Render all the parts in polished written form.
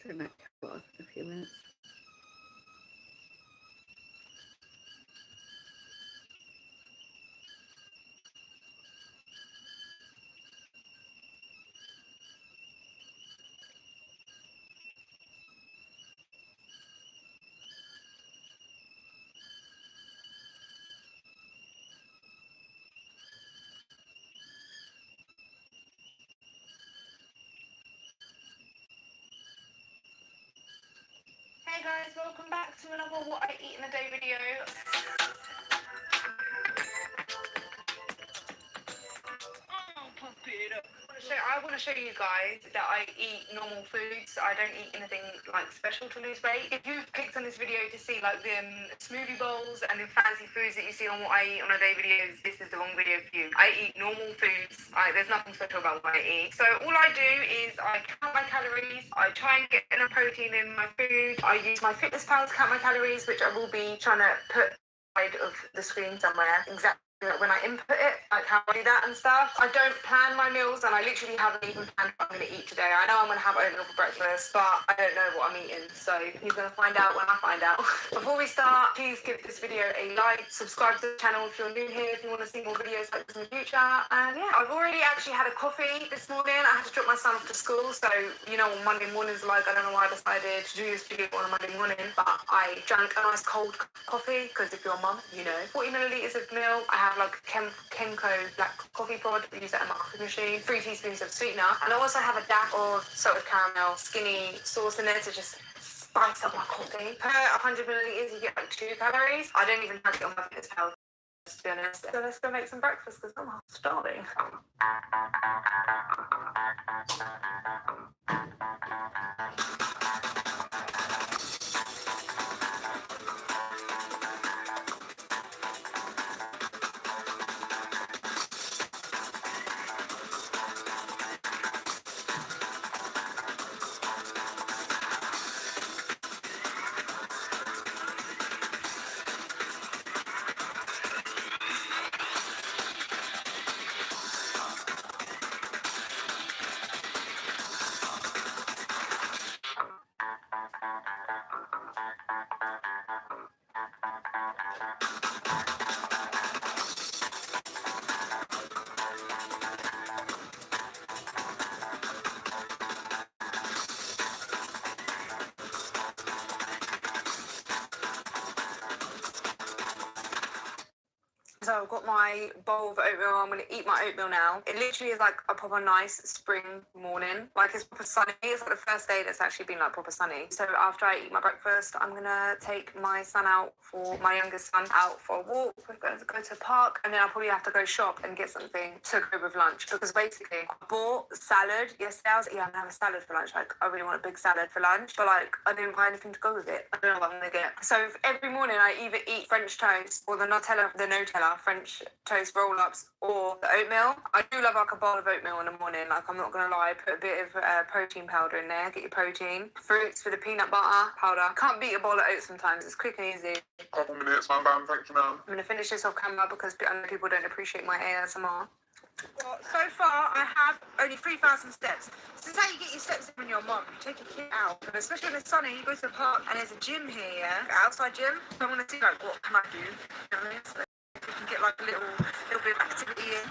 Don't know what a few minutes. Hey guys, welcome back to another What I Eat in a Day video. I want to show you guys that I eat normal foods. I don't eat anything like special to lose weight. If you've clicked on this video to see like the smoothie bowls and the fancy foods that you see on What I Eat on a Day videos, this is the wrong video for you. I eat normal foods. There's nothing special about what I eat. So all I do is I count my calories. I try and get enough protein in my food. I use my fitness pal to count my calories, which I will be trying to put side of the screen somewhere. Exactly. When I input it, like how I do that and stuff. I don't plan my meals, and I literally haven't even planned what I'm going to eat today. I know I'm going to have oatmeal for breakfast, but I don't know what I'm eating, so you're going to find out when I find out. Before we start, please give this video a like, subscribe to the channel if you're new here, if you want to see more videos like this in the future, and yeah. I've already actually had a coffee this morning. I had to drop my son off to school, so you know what Monday mornings are like. I don't know why I decided to do this video on a Monday morning, but I drank a nice cold coffee, because if you're a mum, you know. 40 millilitres of milk. I have like Kenko black coffee pod. I use that in my coffee machine. 3 teaspoons of sweetener. And I also have a dash of salted caramel skinny sauce in there to just spice up my coffee. Per 100 millilitres, you get like 2 calories. I don't even have it on my fitness pal, to be honest. So let's go make some breakfast because I'm starving. So I've got my bowl of oatmeal. I'm going to eat my oatmeal now. It literally is like a proper nice spring morning. Like it's proper sunny. It's like the first day that's actually been like proper sunny. So after I eat my breakfast, I'm going to take my son out my youngest son out for a walk. We're going to go to the park, and then I'll probably have to go shop and get something to go with lunch, because basically I bought salad yesterday. I was like, yeah, I'm going to have a salad for lunch. Like I really want a big salad for lunch, but like I didn't buy anything to go with it. I don't know what I'm going to get. So every morning I either eat French toast or the Nutella French toast roll-ups or the oatmeal. I do love like a bowl of oatmeal in the morning. Like I'm not gonna lie, put a bit of protein powder in there. Get your protein. Fruits with a peanut butter powder. Can't beat a bowl of oats sometimes. It's quick and easy. Couple minutes, I'm done. Thank you, ma'am. I'm gonna finish this off camera because I know people don't appreciate my ASMR. Well, so far I have only 3,000 steps. This is how you get your steps in when you're a mum. You take your kid out, and especially when it's sunny, you go to the park and there's a gym here, yeah? Outside gym. So I'm gonna see like what can I do. You know what I mean? So you can get like a little bit of activity in.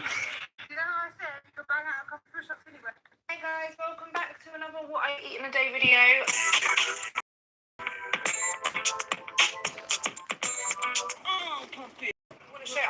You know how I said you could bang out a couple of push-ups anyway. Hey guys, welcome back to another What I Eat in a Day video.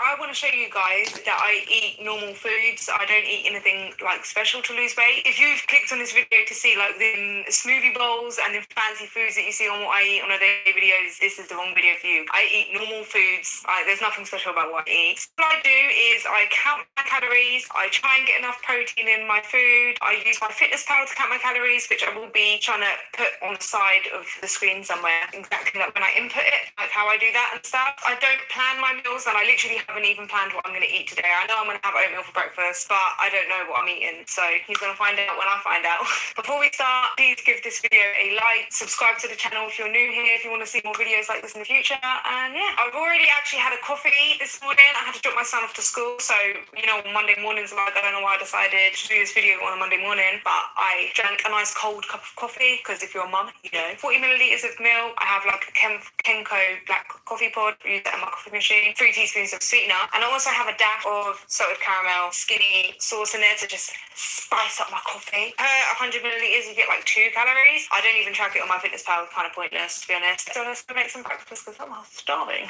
I want to show you guys that I eat normal foods. I don't eat anything like special to lose weight. If you've clicked on this video to see like the smoothie bowls and the fancy foods that you see on What I Eat on a Day videos, this is the wrong video for you. I eat normal foods. There's nothing special about what I eat. What I do is I count my calories. I try and get enough protein in my food. I use my fitness pal to count my calories, which I will be trying to put on the side of the screen somewhere. Exactly like when I input it, like how I do that and stuff. I don't plan my meals, and I literally haven't even even planned what I'm going to eat today. I know I'm going to have oatmeal for breakfast, but I don't know what I'm eating. So he's going to find out when I find out. Before we start, please give this video a like, subscribe to the channel if you're new here, if you want to see more videos like this in the future. And yeah, I've already actually had a coffee this morning. I had to drop my son off to school. So, you know, Monday mornings, like, I don't know why I decided to do this video on a Monday morning, but I drank a nice cold cup of coffee because if you're a mum, you know. 40 millilitres of milk. I have like a Kenko black coffee pod. I use that in my coffee machine. 3 teaspoons of sweetener. And I also have a dash of salted caramel skinny sauce in there to just spice up my coffee. Per 100 millilitres, you get like 2 calories. I don't even track it on my fitness pal. Kind of pointless, to be honest. So let's go make some breakfast because I'm starving.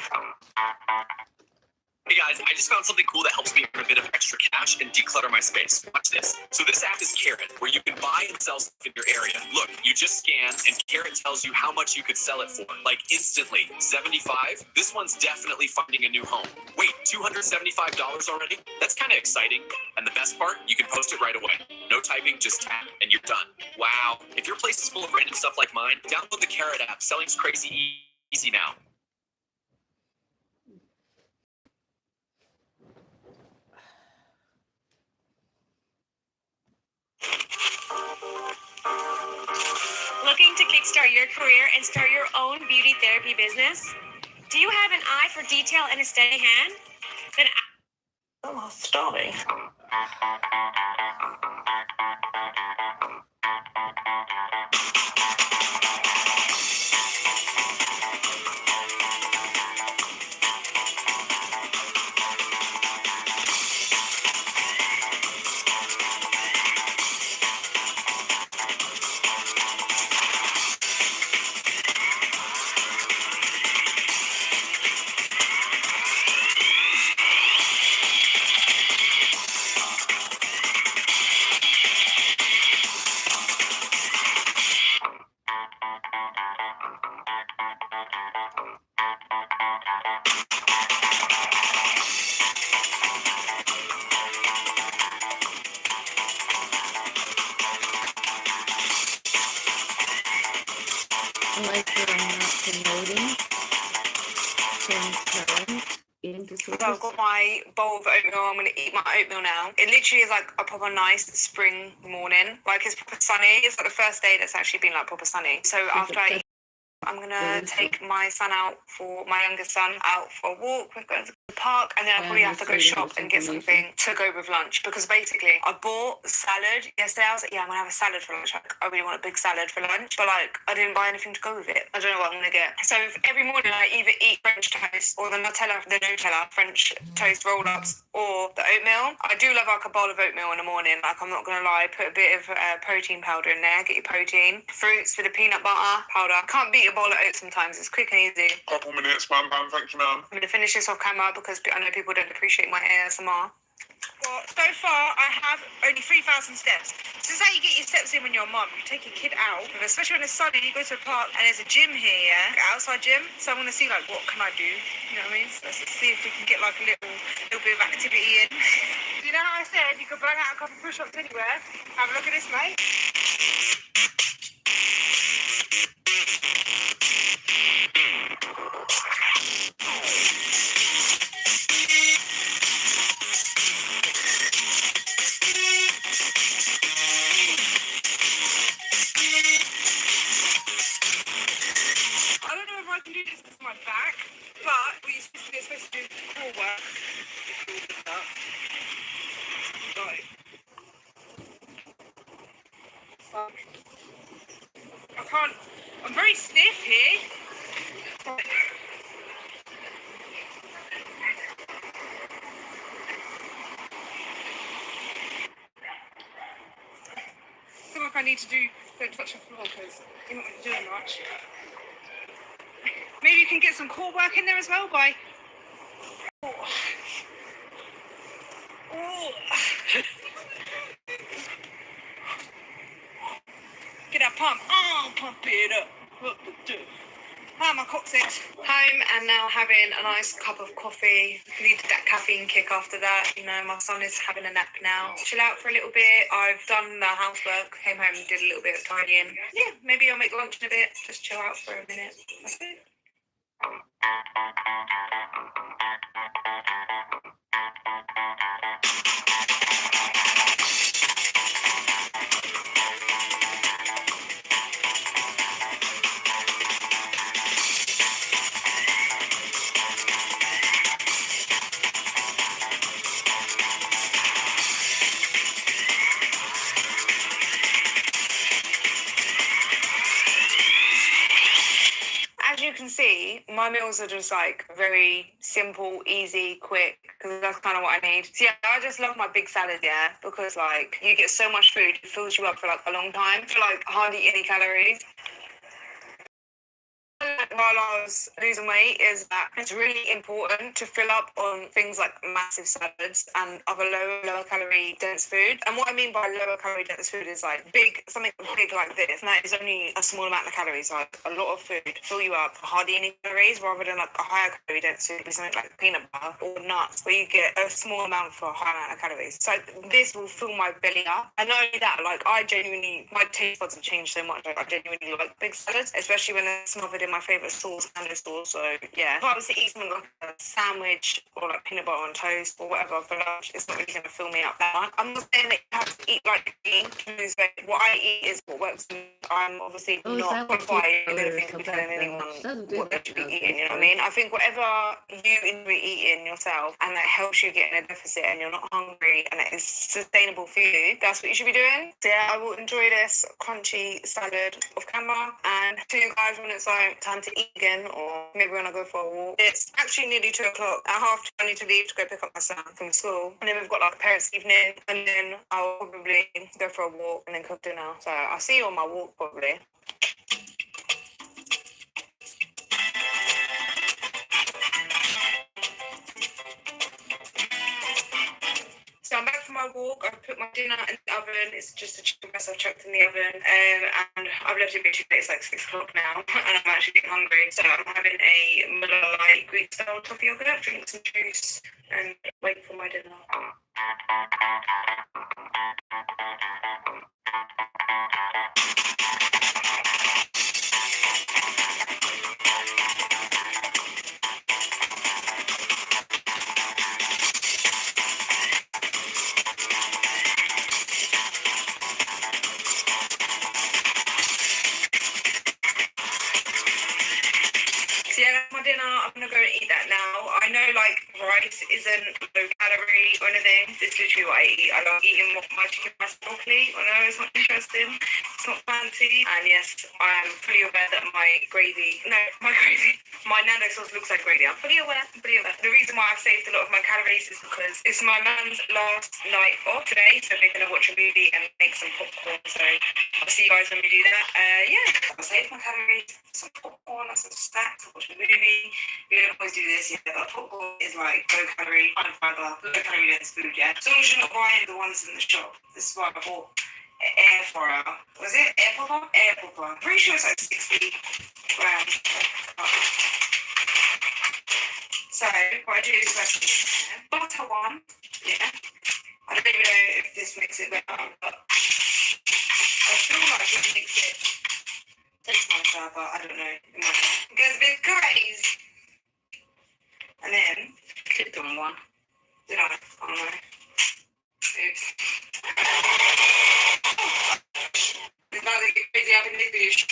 Hey guys, I just found something cool that helps me earn a bit of extra cash and declutter my space. Watch this. So this app is Carrot, where you can buy and sell stuff in your area. Look, you just scan and Carrot tells you how much you could sell it for. Like instantly. 75? This one's definitely finding a new home. Wait, $275 already? That's kind of exciting. And the best part, you can post it right away. No typing, just tap and you're done. Wow. If your place is full of random stuff like mine, download the Carrot app. Selling's crazy easy now. Looking to kickstart your career and start your own beauty therapy business? Do you have an eye for detail and a steady hand? Then I'm starving. I like that I'm not promoting transparent into So I've got my bowl of oatmeal. I'm going to eat my oatmeal now. It literally is like a proper nice spring morning. Like it's proper sunny. It's like the first day that's actually been like proper sunny. So after I eat, I'm going to take my son out for, my youngest son out for a walk. We're going to the park and then I'll probably have to go shop and get something to go with lunch because basically I bought salad yesterday. I was like, yeah, I'm going to have a salad for lunch. Like, I really want a big salad for lunch, but like I didn't buy anything to go with it. I don't know what I'm going to get. So every morning I either eat French toast or the Nutella French toast roll-ups or the oatmeal. I do love like a bowl of oatmeal in the morning. Like I'm not going to lie, put a bit of protein powder in there, get your protein. Fruits with a peanut butter powder. Can't beat a bowl of oats sometimes. It's quick and easy. Couple minutes, bam, bam, thank you, ma'am. I'm going to finish this off camera because I know people don't appreciate my ASMR. Well, so far I have only 3,000 steps. This is how you get your steps in when you're a mum. You take your kid out, especially when it's sunny, you go to a park and there's a gym here, yeah? Outside gym. So I'm going to see like what can I do, you know what I mean? So let's see if we can get like a little bit of activity in. You know how I said you could bang out a couple of push-ups anywhere? Have a look at this, mate. I can't, I'm very stiff here. I feel like I need to don't touch the floor because you're not really doing much. Maybe you can get some core work in there as well by... Oh. Oh. Get that pump. Oh, pump it up. My coccyx. Home and now having a nice cup of coffee. Needed that caffeine kick after that. You know, my son is having a nap now. Chill out for a little bit. I've done the housework. Came home and did a little bit of tidying. Yeah, maybe I'll make lunch in a bit. Just chill out for a minute. That's it. eat, my meals are just like very simple, easy, quick, because that's kind of what I need. So yeah, I just love my big salad, yeah, because like you get so much food, it fills you up for like a long time. For like hardly any calories. While I was losing weight is that it's really important to fill up on things like massive salads and other lower calorie dense food. And what I mean by lower calorie dense food is like something big like this, and that is only a small amount of calories. Like a lot of food fill you up for hardly any calories, rather than like a higher calorie dense food, something like peanut butter or nuts, where you get a small amount for a high amount of calories. So this will fill my belly up. And not only that, like my taste buds have changed so much. Like I genuinely like big salads, especially when they're smothered in my favourite sauce, and sauce. So yeah, if I was to eat something like a sandwich or like peanut butter on toast or whatever for lunch, it's not really going to fill me up that much. I'm not saying that you have to eat like me to lose weight. What I eat is what works for me. I'm obviously not qualified anything to be telling anyone what they should be eating, you know what I mean? I think whatever you enjoy eating yourself and that helps you get in a deficit and you're not hungry and it is sustainable for you, that's what you should be doing. So yeah, I will enjoy this crunchy salad off camera, and to you guys when it's like time to eat again, or maybe when I go for a walk. It's actually nearly 2 o'clock. At half 2 I need to leave to go pick up my son from school, and then we've got like parents' evening, and then I'll probably go for a walk and then cook dinner. So I'll see you on my walk probably. So I'm back from my walk. I've put my dinner in the oven. It's just a chicken breast I've chucked in the oven. And I've left it a bit too late. It's like 6 o'clock now. And I'm actually getting hungry. So I'm having a Muller Light Greek style toffee yogurt, drink some juice, and wait for my dinner. So yeah, that's my dinner. I'm gonna go and eat that now. I know like rice isn't low calorie or anything. It's literally what I eat. I love eating my chicken breast broccoli. I know it's not interesting. It's not fancy. And yes, I am fully aware that my Nando sauce looks like gravy. I'm fully aware. The reason why I've saved a lot of my calories is because it's my man's last night off today, so we're gonna watch a movie and make some popcorn. So I'll see you guys when we do that. Yeah, I'll save my calories, some popcorn and some snacks. Watch a movie. We don't always do this. Yeah, but popcorn is like low calorie, high fiber, low calorie dense food. Yeah, so you should not buy the ones in the shop. This is why I bought air fryer. Was it air popper? Air popper. Pretty sure it's like 60 grams. So what I do is I butter one. Yeah. I don't even know if this makes it better, but I feel like it makes it taste nicer, but I don't know. It might not. It goes a bit crazy. And then clicked on one. Did I? Oh no. Oops. It's about to get crazy up in this dish.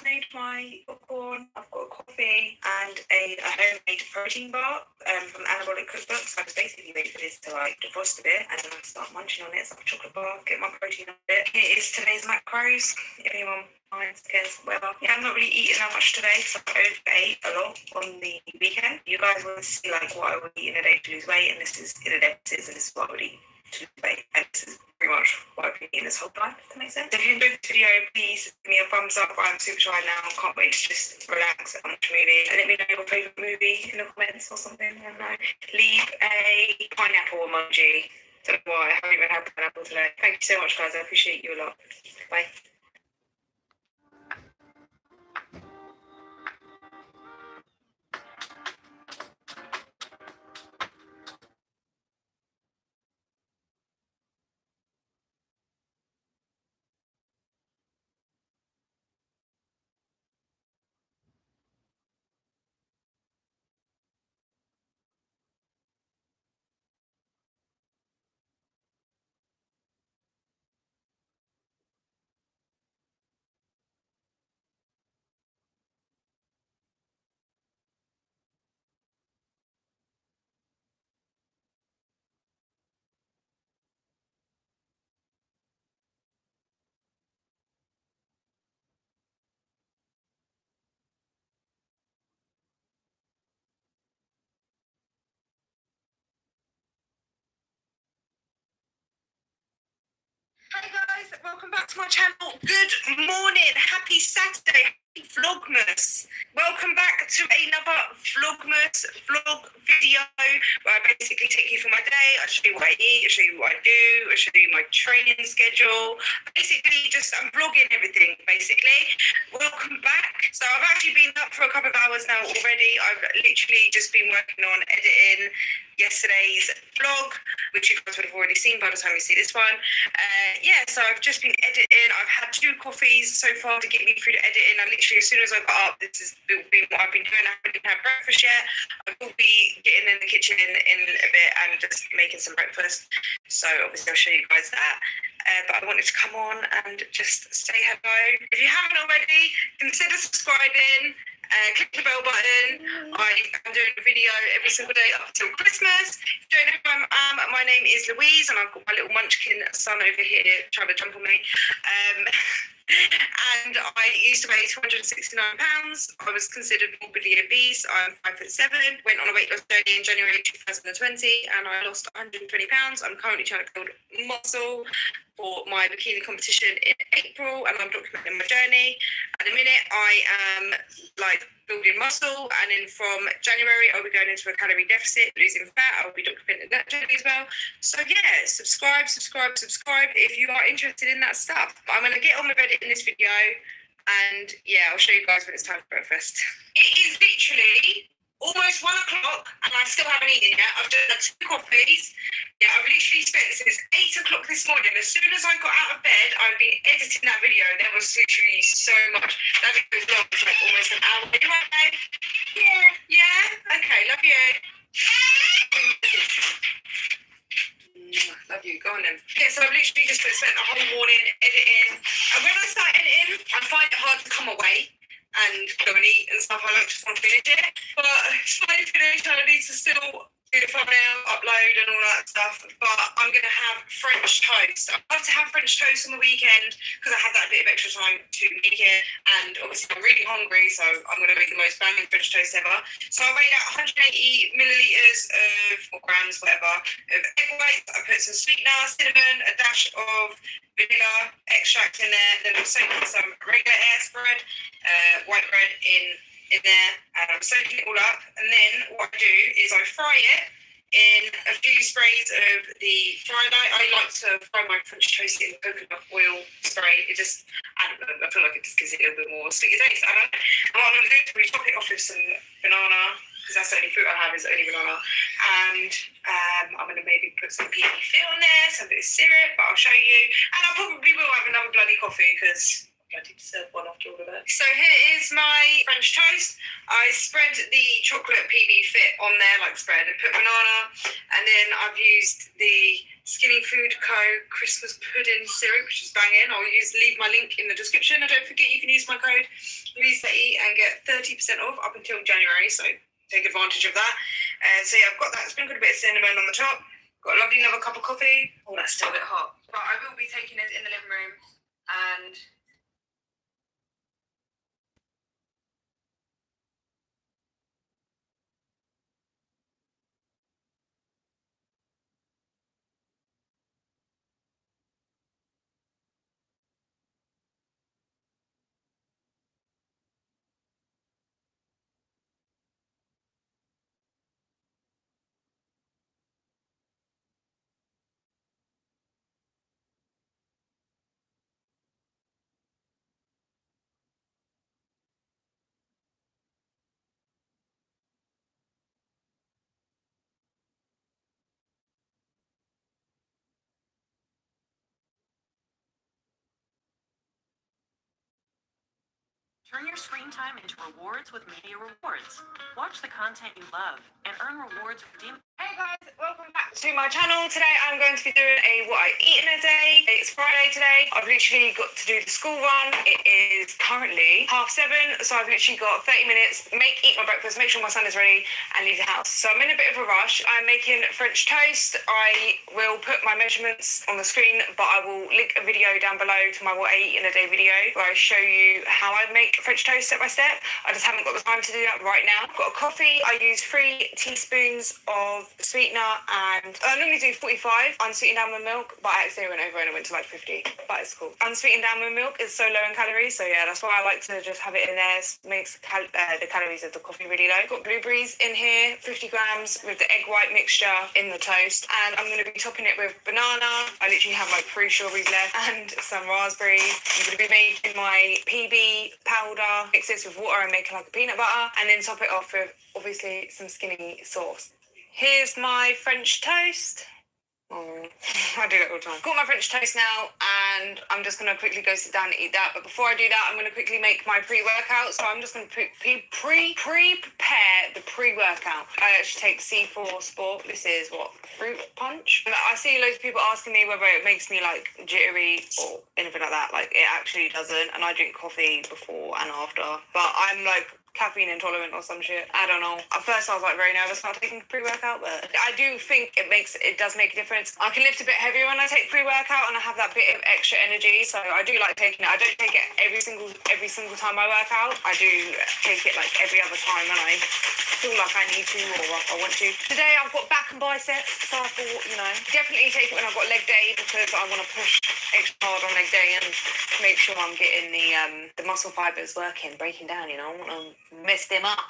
Made my popcorn. I've got a coffee and a homemade protein bar from the Anabolic Cookbook. So I just basically wait for this to like defrost a bit and then I start munching on it. It's like a chocolate bar, get my protein on it. Here is today's macros. If anyone minds, cares, whatever. Yeah, I'm not really eating that much today because I overate a lot on the weekend. You guys want to see like what I would eat in a day to lose weight, and this is in a day and this is what I would eat to lose weight. And this is pretty much what I've been eating this whole time, if that makes sense. If you enjoyed this video, please give me a thumbs up. I'm super shy now. Can't wait to just relax and watch a movie. And let me know your favourite movie in the comments or something. I don't know. Leave a pineapple emoji. Don't know why. I haven't even had pineapple today. Thank you so much, guys. I appreciate you a lot. Bye. welcome back to my channel. Good morning, happy Saturday, happy Vlogmas. Welcome back to another Vlogmas vlog video where I basically take you through my day. I show you what I eat, I show you what I do, I show you my training schedule. Basically, I'm vlogging everything, basically. Welcome back. So I've actually been up for a couple of hours now already. I've literally just been working on editing yesterday's vlog, which you guys would have already seen by the time you see this one. So I've just been editing. I've had 2 coffees so far to get me through the editing. I literally, as soon as I got up, this has been what I've been doing. I haven't even had breakfast yet. I will be getting in the kitchen in a bit and just making some breakfast. So obviously I'll show you guys that. But I wanted to come on and just say hello. If you haven't already, consider subscribing. Click the bell button. I am doing a video every single day up until Christmas. If you don't know who I am, my name is Louise and I've got my little munchkin son over here trying to jump on me. And I used to weigh £269. I was considered morbidly obese. I'm 5'7". Went on a weight loss journey in January 2020 and I lost 120 pounds. I'm currently trying to build muscle for my bikini competition in April and I'm documenting my journey. At the minute I am building muscle and then from January I'll be going into a calorie deficit, losing fat. I'll be documenting that journey as well. So yeah, subscribe if you are interested in that stuff. But I'm going to get on with editing this video and yeah, I'll show you guys when it's time for breakfast. It is literally almost 1 o'clock and I still haven't eaten yet. I've done 2 coffees. Yeah, I've literally spent since 8 o'clock this morning. As soon as I got out of bed, I've been editing that video. There was literally so much. That video was long. It's like almost an hour. Are you right, babe? Yeah. Yeah? Okay, love you. Love you. Go on then. Yeah, so I've literally just spent the whole morning editing. And when I start editing, I find it hard to come away and go and eat and stuff. I just want to finish it. But it's finally finished. I need to still do the thumbnail, upload and all that stuff. But I'm going to have French toast. I love to have French toast on the weekend because I have that bit of extra time to make it. And obviously I'm really hungry, so I'm going to make the most banging French toast ever. So I weighed out 180 millilitres of, or grams, whatever, of egg whites. I put some sweetener, cinnamon, a dash of vanilla extract in there. Then I'm soaking some regular air spread, white bread in there, and I'm soaking it all up. And then what I do is I fry it in a few sprays of the fry light. I like to fry my French toast in coconut oil spray. It just, I don't know, I feel like it just gives it a little bit more sweet taste. I don't know. And what I'm going to do is we top it off with some banana, because that's the only fruit I have is only banana. And I'm going to maybe put some PB fit on there, some bit of syrup, but I'll show you. And I probably will have another bloody coffee because I did serve one after all of that. So here is my French toast. I spread the chocolate PB fit on there, like spread, and put banana. And then I've used the Skinny Food Co. Christmas pudding syrup, which is banging. I'll leave my link in the description. And don't forget you can use my code LouisesJourneyxo and get 30% off up until January. So take advantage of that. So yeah, I've got that sprinkled a bit of cinnamon on the top. Got a lovely another cup of coffee. Oh, that's still a bit hot. But I will be taking it in the living room and turn your screen time into rewards with Media Rewards. Watch the content you love and earn rewards redeemed. hey guys, welcome back to my channel. Today I'm going to be doing a what I eat in a day. It's Friday today. I've literally got to do the school run. It is currently 7:30, so I've literally got 30 minutes. Eat my breakfast, make sure my son is ready, and leave the house. So I'm in a bit of a rush. I'm making French toast. I will put my measurements on the screen, but I will link a video down below to my what I eat in a day video where I show you how I make French toast step by step. I just haven't got the time to do that right now. I've got a coffee. I use 3 teaspoons of of sweetener, and I normally do 45 unsweetened almond milk, but I accidentally went over and it went to like 50, but it's cool. Unsweetened almond milk is so low in calories, so yeah, that's why I like to just have it in there. It makes the calories of the coffee really low. Got blueberries in here, 50 grams with the egg white mixture in the toast, and I'm going to be topping it with banana. I literally have like 3 strawberries left and some raspberries. I'm going to be making my PB powder, mix this with water and make it like a peanut butter, and then top it off with obviously some skinny sauce. Here's my French toast. Oh, I do that all the time. Got my French toast now, and I'm just going to quickly go sit down and eat that. But before I do that, I'm going to quickly make my pre-workout. So I'm just going to prepare the pre-workout. I actually take C4 Sport. This is what? Fruit punch? I see loads of people asking me whether it makes me like jittery or anything like that. Like, it actually doesn't. And I drink coffee before and after. But I'm like caffeine intolerant or some shit. I don't know. At first I was like very nervous about taking pre-workout, but I do think it does make a difference. I can lift a bit heavier when I take pre-workout, and I have that bit of extra energy, so I do like taking it. I don't take it every single time I work out. I do take it like every other time when I feel like I need to or I want to. Today I've got back and biceps, so I thought, you know, definitely take it when I've got leg day, because I want to push extra hard on leg day and make sure I'm getting the muscle fibers working, breaking down, you know. I want to mess them up.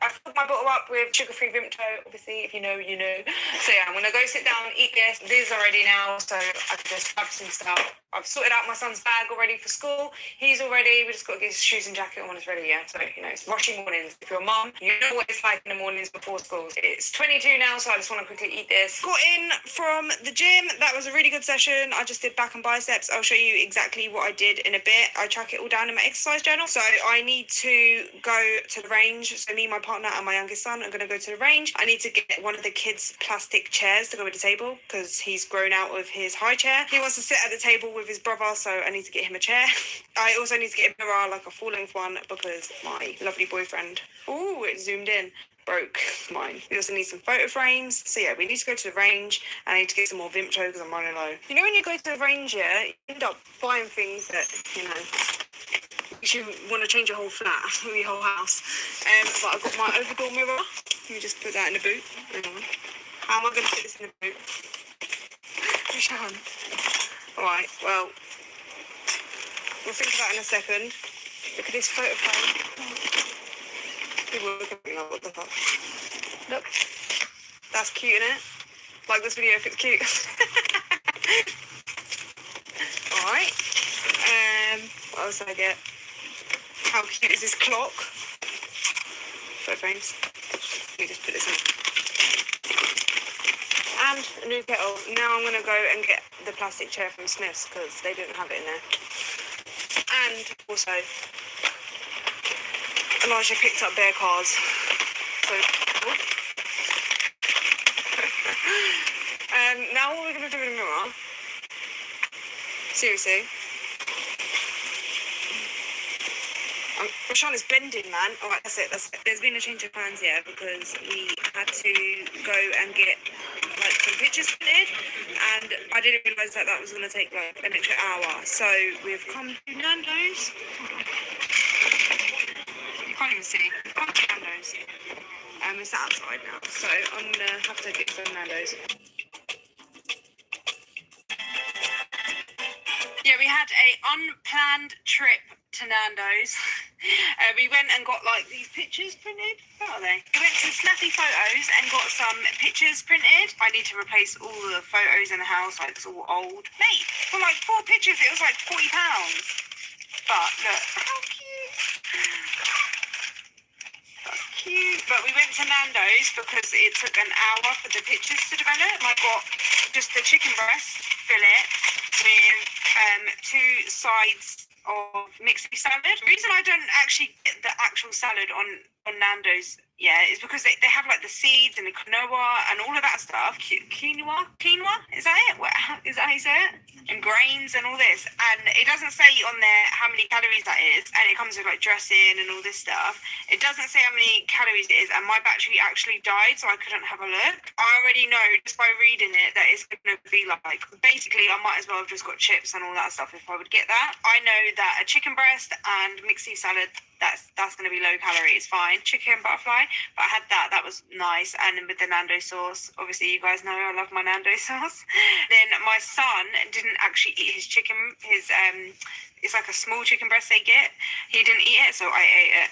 I filled my bottle up with sugar-free Vimto, obviously, if you know, you know. So yeah, I'm going to go sit down and eat this. This is already now, so I can just grab some stuff. I've sorted out my son's bag already for school. He's all ready. We just got to get his shoes and jacket on when it's ready, yeah? So, you know, it's rushing mornings. If you're a mum, you know what it's like in the mornings before school. It's 22 now, so I just want to quickly eat this. Got in from the gym. That was a really good session. I just did back and biceps. I'll show you exactly what I did in a bit. I track it all down in my exercise journal. So I need to go to the range. So me, my partner and my youngest son are going to go to the range. I need to get one of the kids' plastic chairs to go with the table, because he's grown out of his high chair. He wants to sit at the table with his brother, so I need to get him a chair. I also need to get a mirror, like a full-length one, because my lovely boyfriend, ooh, it zoomed in, broke mine. We also need some photo frames. So yeah, we need to go to the range. I need to get some more Vimto because I'm running low. You know, when you go to the range, yeah, you end up buying things that, you know, you want to change your whole flat or your whole house. But I've got my overdoor mirror. Let me just put that in the boot. Hang on. How am I going to put this in the boot? Shan. Alright, well, we'll think about it in a second. Look at this photo frame. People look at me like, what the fuck? Look. That's cute, innit? Like this video if it's cute. Alright. What else did I get? How cute is this clock? Photo frames. Let me just put this in. And a new kettle. Now I'm going to go and get the plastic chair from Smith's, because they didn't have it in there. And also, Elijah picked up bear cars. So, now what are we going to do in the mirror? Seriously. Rashawn is bending, man. Alright, that's it. There's been a change of plans, yeah, because we had to go and get like some pictures printed, and I didn't realise that was going to take like an extra hour. So we've come to Nando's. You can't even see. We've come to Nando's. It's outside now, so I'm going to have to get some Nando's. Yeah, we had a unplanned trip to Nando's. We went and got like these pictures printed. What are they? We went to Snappy Photos and got some pictures printed. I need to replace all the photos in the house, like it's all old. Mate, for like 4 pictures it was like £40. But look, how cute. That's cute. But we went to Nando's because it took an hour for the pictures to develop. I got just the chicken breast fillet with 2 sides of mixed salad. The reason I don't actually get the actual salad on Nando's, yeah, is because they have like the seeds and the quinoa and all of that stuff. Quinoa? Is that it? Is that how you say it? And grains and all this. And it doesn't say on there how many calories that is. And it comes with like dressing and all this stuff. It doesn't say how many calories it is. And my battery actually died, so I couldn't have a look. I already know just by reading it that it's going to be like, basically I might as well have just got chips and all that stuff if I would get that. I know that a chicken breast and mixed salad, that's going to be low calorie. It's fine. Chicken butterfly, but I had that was nice. And then with the Nando sauce, obviously you guys know I love my Nando sauce. Then my son didn't actually eat his chicken. It's like a small chicken breast they get. He didn't eat it, so I ate it.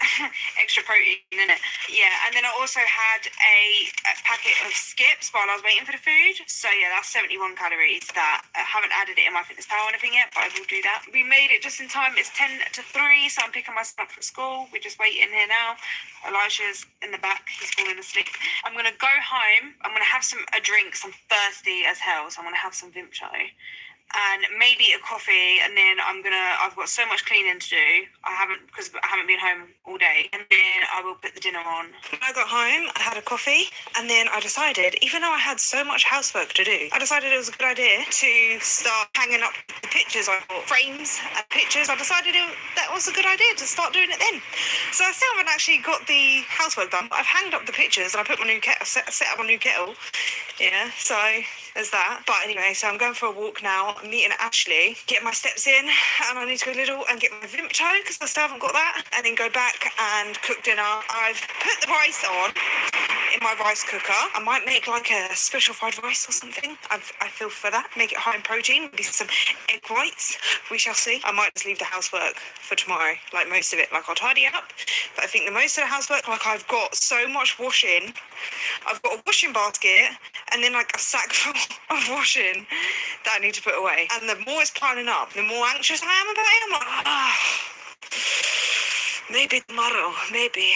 Extra protein in it. Yeah, and then I also had a packet of skips while I was waiting for the food. So yeah, that's 71 calories. That I haven't added it in my fitness pal or anything yet, but I will do that. We made it just in time. It's 10 to 3, so I'm picking my son up from school. We're just waiting here now. Elijah's in the back. He's falling asleep. I'm going to go home. I'm going to have a drink. I'm thirsty as hell, so I'm going to have some Vimto. And maybe a coffee, and then I've got so much cleaning to do. Because I haven't been home all day, and then I will put the dinner on. When I got home, I had a coffee, and then I decided, even though I had so much housework to do, I decided it was a good idea to start hanging up the pictures I bought, frames and pictures. I decided that was a good idea to start doing it then. So I still haven't actually got the housework done, but I've hanged up the pictures, and I put my new kettle, set up my new kettle. Yeah, so there's that. But anyway, so I'm going for a walk now. I'm meeting Ashley, get my steps in, and I need to go little and get my Vimto because I still haven't got that, and then go back and cook dinner. I've put the rice on in my rice cooker. I might make like a special fried rice or something. I feel for that. Make it high in protein. Maybe some egg whites. We shall see. I might just leave the housework for tomorrow, like most of it. Like I'll tidy up. But I think the most of the housework, like I've got so much washing. I've got a washing basket and then like a sack full of washing that I need to put away. And the more it's piling up, the more anxious I am about it. I'm like, maybe tomorrow, maybe.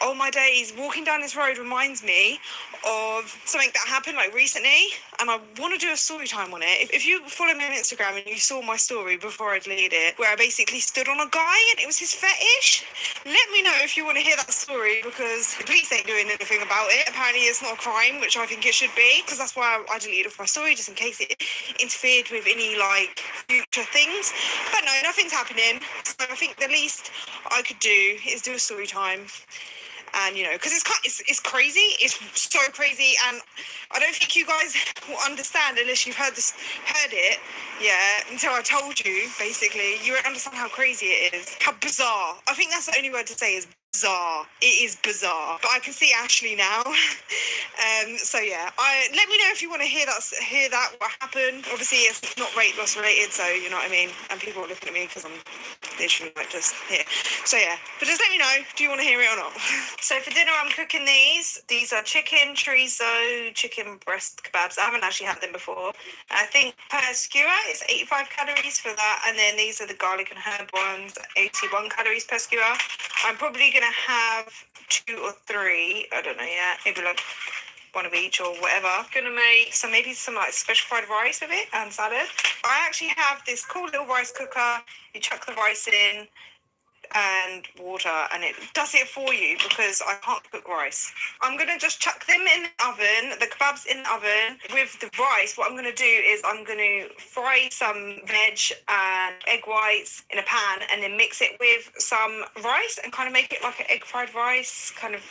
All my days walking down this road reminds me of something that happened like recently, and I want to do a story time on it. If you follow me on Instagram and you saw my story before I deleted it, where I basically stood on a guy and it was his fetish, let me know if you want to hear that story, because the police ain't doing anything about it. Apparently it's not a crime, which I think it should be, because that's why I deleted it from my story, just in case it interfered with any like future things. But no, nothing's happening, so I think the least I could do is do a story time. And you know, because it's crazy, it's so crazy, and I don't think you guys will understand unless you've heard it, yeah, until I told you. Basically, you won't understand how crazy it is, how bizarre. I think that's the only word to say is bizarre. It is bizarre. But I can see Ashley now. So yeah, let me know if you want to hear that what happened. Obviously it's not weight loss related, so you know what I mean, and people are looking at me because I'm literally like just here. So yeah, but just let me know, do you want to hear it or not? So for dinner I'm cooking these are chicken chorizo, chicken breast kebabs. I haven't actually had them before. I think per skewer is 85 calories for that, and then these are the garlic and herb ones, 81 calories per skewer. I'm probably gonna have 2 or 3, I don't know yet, maybe like one of each or whatever. Gonna make maybe some like special fried rice with it and salad. I actually have this cool little rice cooker. You chuck the rice in and water, and it does it for you because I can't cook rice. I'm gonna just chuck them in the oven, the kebabs in the oven with the rice. What I'm gonna do is I'm gonna fry some veg and egg whites in a pan and then mix it with some rice and kind of make it like an egg fried rice, kind of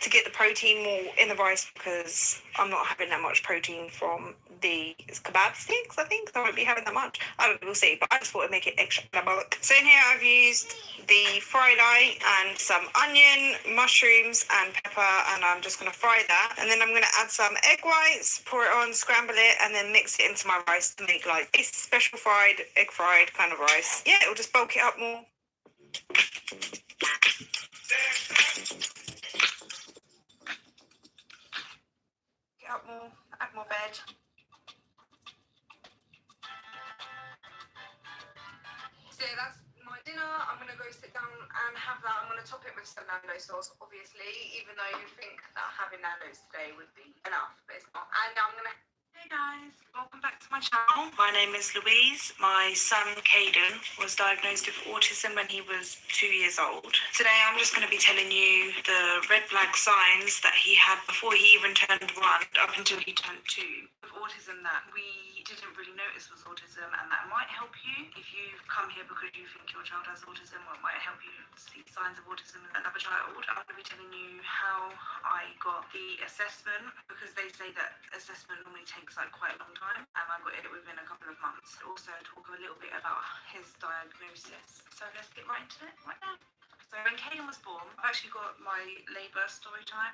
to get the protein more in the rice, because I'm not having that much protein from the kebab sticks. I think I won't be having that much. I don't know, we'll see, but I just thought it'd make it extra anabolic. So in here I've used the fry light and some onion, mushrooms and pepper, and I'm just going to fry that, and then I'm going to add some egg whites, pour it on, scramble it, and then mix it into my rice to make like a special fried, egg fried kind of rice. Yeah, it'll just bulk it up more. Add more veg. So yeah, that's my dinner. I'm going to go sit down and have that. I'm going to top it with some Nando sauce, obviously, even though you think that having Nando's today would be enough, but it's not. And now I'm going to... Hey guys, welcome back to my channel. My name is Louise. My son Caden was diagnosed with autism when he was 2 years old. Today I'm just going to be telling you the red flag signs that he had before he even turned 1 up until he turned 2. With autism that we didn't really notice was autism, and that might help you if you've come here because you think your child has autism, or it might help you see signs of autism in another child. I'm going to be telling you how I got the assessment, because they say that assessment normally takes like quite a long time, and I got it within a couple of months. Also talk a little bit about his diagnosis. So let's get right into it right now. So when Caden was born, I've actually got my labour story time.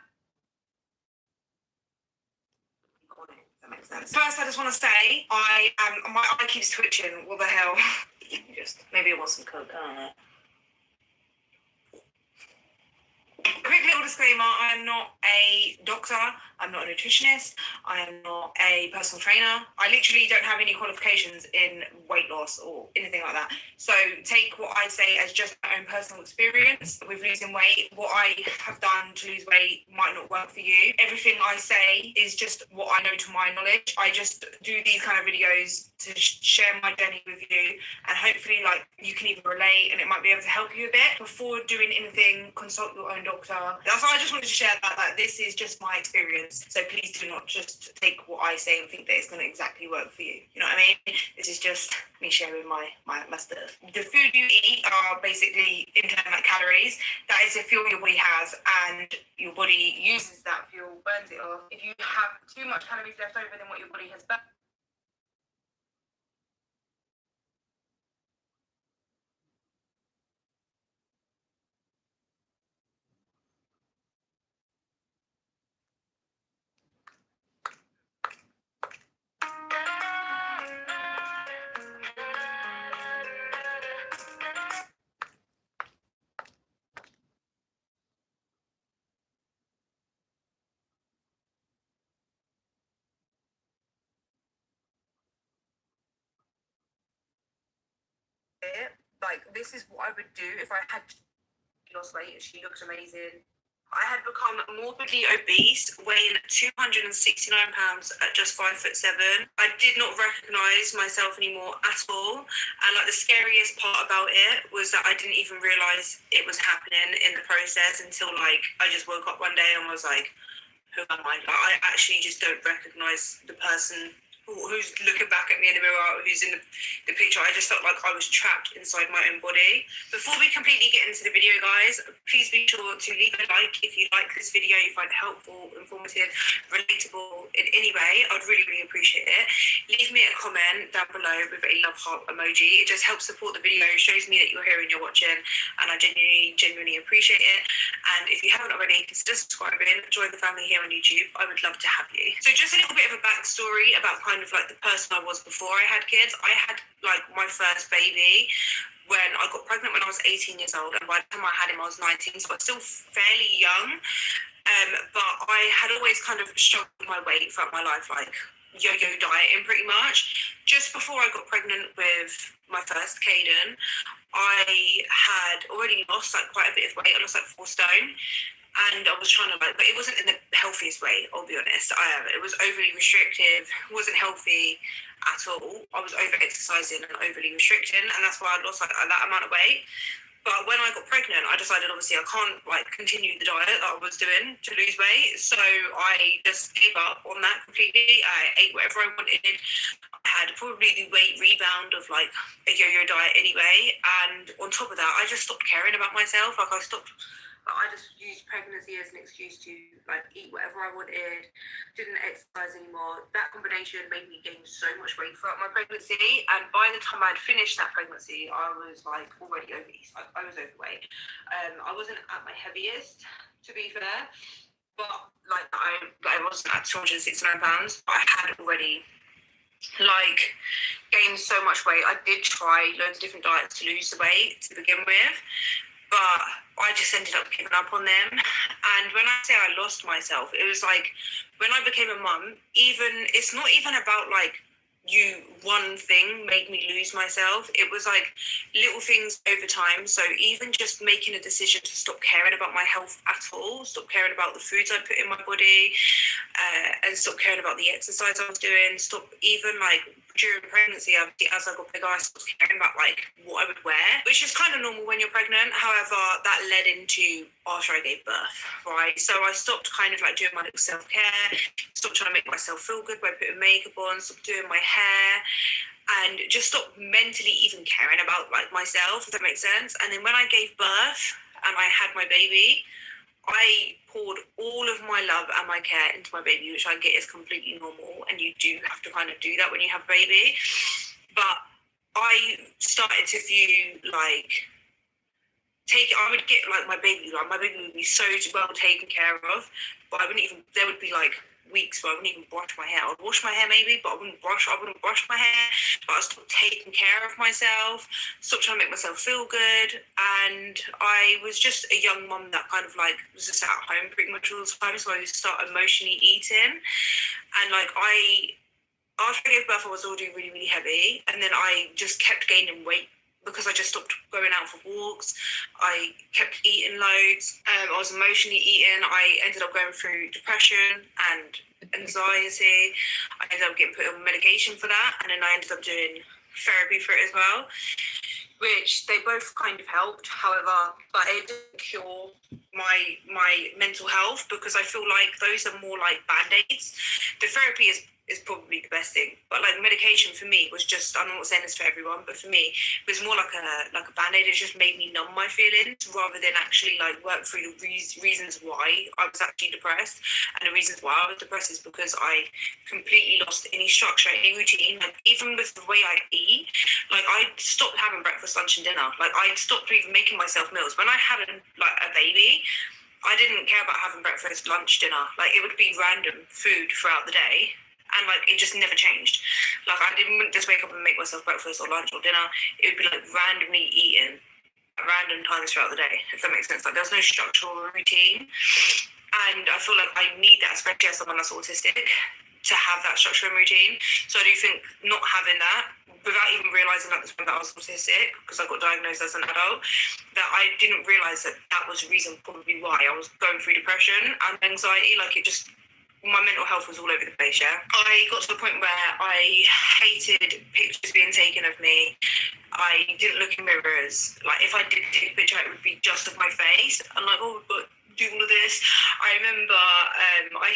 That makes sense. First, I just want to say my eye keeps twitching. What the hell? Maybe it was some coke. I don't know. Quick little disclaimer, I am not a doctor, I'm not a nutritionist, I am not a personal trainer. I literally don't have any qualifications in weight loss or anything like that. So take what I say as just my own personal experience with losing weight. What I have done to lose weight might not work for you. Everything I say is just what I know to my knowledge. I just do these kind of videos to share my journey with you, and hopefully like you can either relate and it might be able to help you a bit. Before doing anything, consult your own doctor. That's why I just wanted to share that this is just my experience. So please do not just take what I say and think that it's going to exactly work for you. You know what I mean? This is just me sharing my stuff. The food you eat are basically internal calories. That is the fuel your body has, and your body uses that fuel, burns it off. If you have too much calories left over than what your body has burned, like this is what I would do if I had lost weight. She looks amazing. I had become morbidly obese, weighing 269 pounds at just 5'7". I did not recognise myself anymore at all. And like the scariest part about it was that I didn't even realise it was happening in the process until like I just woke up one day and was like, who am I? Like, I actually just don't recognise the person who's looking back at me in the mirror, who's in the picture. I just felt like I was trapped inside my own body. Before we completely get into the video, guys, please be sure to leave a like if you like this video, you find it helpful, informative, relatable in any way. I'd really, really appreciate it. Leave me a comment down below with a love heart emoji. It just helps support the video, shows me that you're here and you're watching, and I genuinely appreciate it. And if you haven't already, consider subscribing, join the family here on YouTube. I would love to have you. So just a little bit of a backstory about kind of like the person I was before I had kids. I had like my first baby when I got pregnant when I was 18 years old, and by the time I had him I was 19, so I was still fairly young. But I had always kind of struggled with my weight throughout my life, like yo-yo dieting pretty much. Just before I got pregnant with my first Caden, I had already lost like quite a bit of weight. I lost like 4 stone. And I was trying to but it wasn't in the healthiest way, I'll be honest. It was overly restrictive, wasn't healthy at all. I was over-exercising and overly restricting, and that's why I lost like that amount of weight. But when I got pregnant, I decided obviously I can't like continue the diet that I was doing to lose weight. So I just gave up on that completely. I ate whatever I wanted. I had probably the weight rebound of like a yo-yo diet anyway. And on top of that, I just stopped caring about myself. Like I just used pregnancy as an excuse to like eat whatever I wanted, didn't exercise anymore. That combination made me gain so much weight throughout my pregnancy, and by the time I'd finished that pregnancy, I was like already obese. I was overweight. I wasn't at my heaviest, to be fair, but like I wasn't at 269 pounds. I had already like gained so much weight. I did try loads of different diets to lose the weight to begin with, but I just ended up giving up on them. And when I say I lost myself, it was like when I became a mum, it's not even about like one thing made me lose myself. It was like little things over time. So even just making a decision to stop caring about my health at all, stop caring about the foods I put in my body, and stop caring about the exercise I was doing, stop even like during pregnancy, as I got bigger, I stopped caring about like what I would wear, which is kind of normal when you're pregnant. However, that led into after I gave birth, right? So I stopped kind of like doing my little self-care, stopped trying to make myself feel good by putting makeup on, stopped doing my hair, and just stopped mentally even caring about like myself, if that makes sense. And then when I gave birth and I had my baby, I poured all of my love and my care into my baby, which I get is completely normal, and you do have to kind of do that when you have a baby. But I started to view like I would get like my baby would be so well taken care of, but there would be like weeks where I wouldn't even brush my hair. I would wash my hair maybe, but I wouldn't brush my hair. But I stopped taking care of myself, stopped trying to make myself feel good, and I was just a young mum that kind of like was just at home pretty much all the time. So I would start emotionally eating, and like after I gave birth, I was already really, really heavy, and then I just kept gaining weight because I just stopped going out for walks. I kept eating loads. I was emotionally eating. I ended up going through depression and anxiety. I ended up getting put on medication for that, and then I ended up doing therapy for it as well, which they both kind of helped. However, but it didn't cure my mental health, because I feel like those are more like band-aids. The therapy is probably the best thing, but like medication for me was just, I'm not saying this for everyone, but for me it was more like a band-aid. It just made me numb my feelings rather than actually like work through the reasons why I was actually depressed. And the reasons why I was depressed is because I completely lost any structure, any routine. Like even with the way I eat, like I stopped having breakfast, lunch and dinner. Like I stopped even making myself meals. When I had a baby, I didn't care about having breakfast, lunch, dinner. Like it would be random food throughout the day. And like it just never changed. Like I wouldn't just wake up and make myself breakfast or lunch or dinner. It would be like randomly eaten at random times throughout the day, if that makes sense. Like there's no structure or routine. And I feel like I need that, especially as someone that's autistic, to have that structure and routine. So I do think not having that, without even realising at the time that I was autistic, because I got diagnosed as an adult, that I didn't realise that was the reason probably why I was going through depression and anxiety. Like it just, my mental health was all over the place, yeah. I got to the point where I hated pictures being taken of me. I didn't look in mirrors. Like if I did take a picture, it would be just of my face. I'm like, oh, but do all of this. I remember, I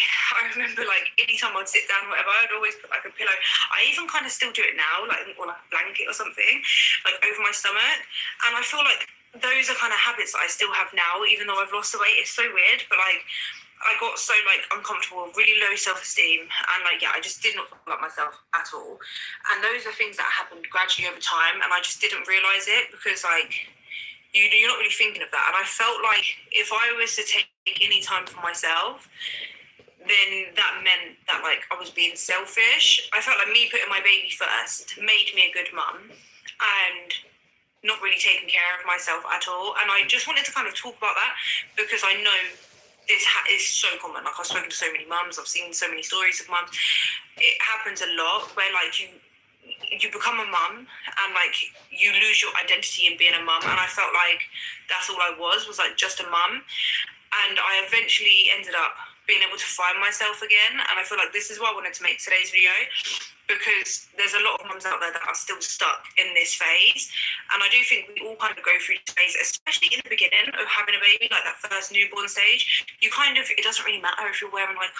remember like anytime I'd sit down, whatever, I'd always put like a pillow. I even kind of still do it now, like or like a blanket or something, like over my stomach. And I feel like those are kind of habits that I still have now, even though I've lost the weight. It's so weird, but like I got so like uncomfortable, really low self-esteem, and like I just did not feel like myself at all. And those are things that happened gradually over time, and I just didn't realise it because like you're not really thinking of that. And I felt like if I was to take any time for myself, then that meant that like I was being selfish. I felt like me putting my baby first made me a good mum, and not really taking care of myself at all. And I just wanted to kind of talk about that because I know this is so common. Like I've spoken to so many mums, I've seen so many stories of mums. It happens a lot where like you become a mum and like you lose your identity in being a mum. And I felt like that's all I was like just a mum. And I eventually ended up being able to find myself again. And I feel like this is why I wanted to make today's video, because there's a lot of mums out there that are still stuck in this phase. And I do think we all kind of go through this phase, especially in the beginning of having a baby, like that first newborn stage. You kind of, it doesn't really matter if you're wearing like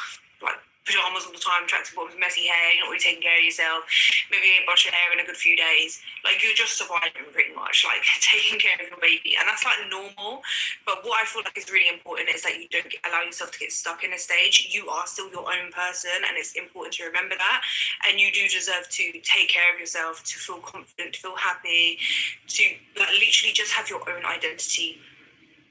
pajamas all the time, tracksuit bottoms, messy hair, you're not really taking care of yourself, maybe you ain't brushed your hair in a good few days. Like you're just surviving pretty much, like taking care of your baby. And that's like normal. But what I feel like is really important is that you don't allow yourself to get stuck in a stage. You are still your own person, and it's important to remember that. And you do deserve to take care of yourself, to feel confident, to feel happy, to like literally just have your own identity.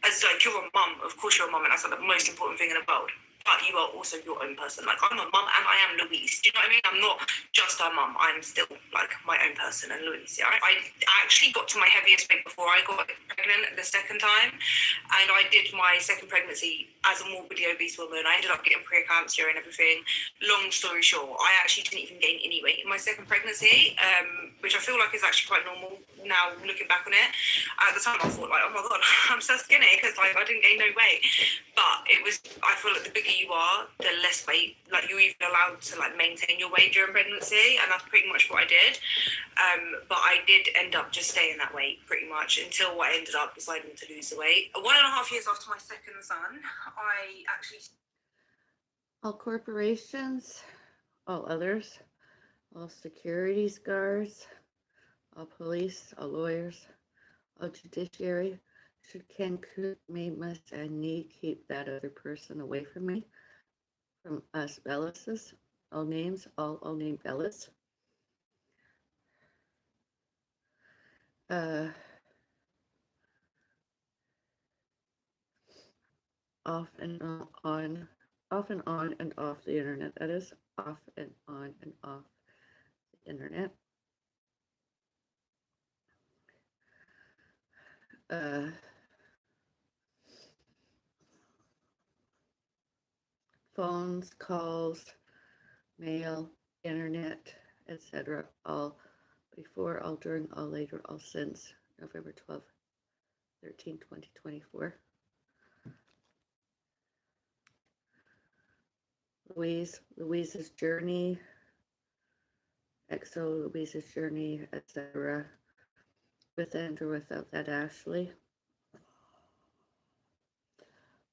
As like you're a mum, of course you're a mum, and that's like the most important thing in the world. But you are also your own person. Like I'm a mum and I am Louise. Do you know what I mean? I'm not just a mum. I'm still like my own person and Louise. Yeah? I actually got to my heaviest weight before I got pregnant the second time, and I did my second pregnancy as a morbidly obese woman. I ended up getting preeclampsia and everything. Long story short, I actually didn't even gain any weight in my second pregnancy, which I feel like is actually quite normal now looking back on it. At the time I thought like, oh my god, I'm so skinny because like I didn't gain no weight. But it was, I feel like the bigger you are, the less weight, like you're even allowed to like maintain your weight during pregnancy, and that's pretty much what I did. But I did end up just staying that weight pretty much until I ended up deciding to lose the weight. 1.5 years after my second son, I actually... All corporations, all others, all security guards, all police, all lawyers, all judiciary should, can, could, may, must, and need keep that other person away from me, from us Bellases, all names, all named Bellas. off and on and off the internet. That is off and on and off the internet. Phones, calls, mail, internet, etc. All before, all during, all later, all since November 12, 13, 2024. Louise's Journey, XO, Louise's Journey, etc. With and or without that Ashley.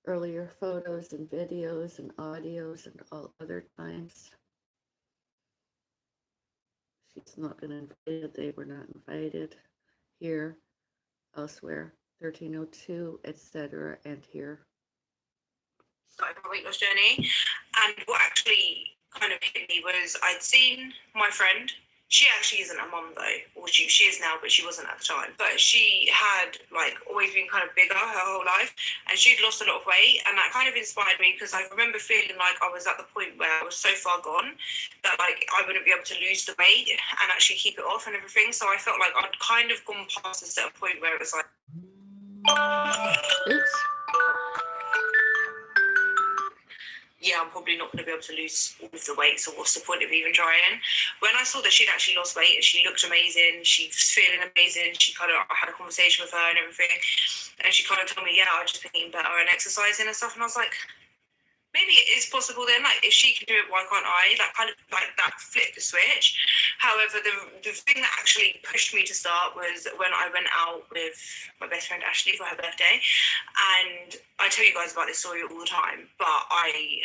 Earlier photos and videos and audios and all other times. She's not been invited. They were not invited. Here, elsewhere, 1302, etc. and here. Started my weight loss journey, and what actually kind of hit me was I'd seen my friend. She actually isn't a mum though, or she is now, but she wasn't at the time. But she had like always been kind of bigger her whole life, and she'd lost a lot of weight, and that kind of inspired me because I remember feeling like I was at the point where I was so far gone that like I wouldn't be able to lose the weight and actually keep it off and everything. So I felt like I'd kind of gone past a certain point where it was like, Oops. yeah, I'm probably not going to be able to lose all of the weight, so what's the point of even trying? When I saw that she'd actually lost weight and she looked amazing, she was feeling amazing, I had a conversation with her and everything, and she kind of told me, yeah, I've just been eating better and exercising and stuff, and I was like, maybe it is possible then, like, if she can do it, why can't I? Like, kind of, like, that flipped the switch. However, the thing that actually pushed me to start was when I went out with my best friend Ashley for her birthday, and I tell you guys about this story all the time, but I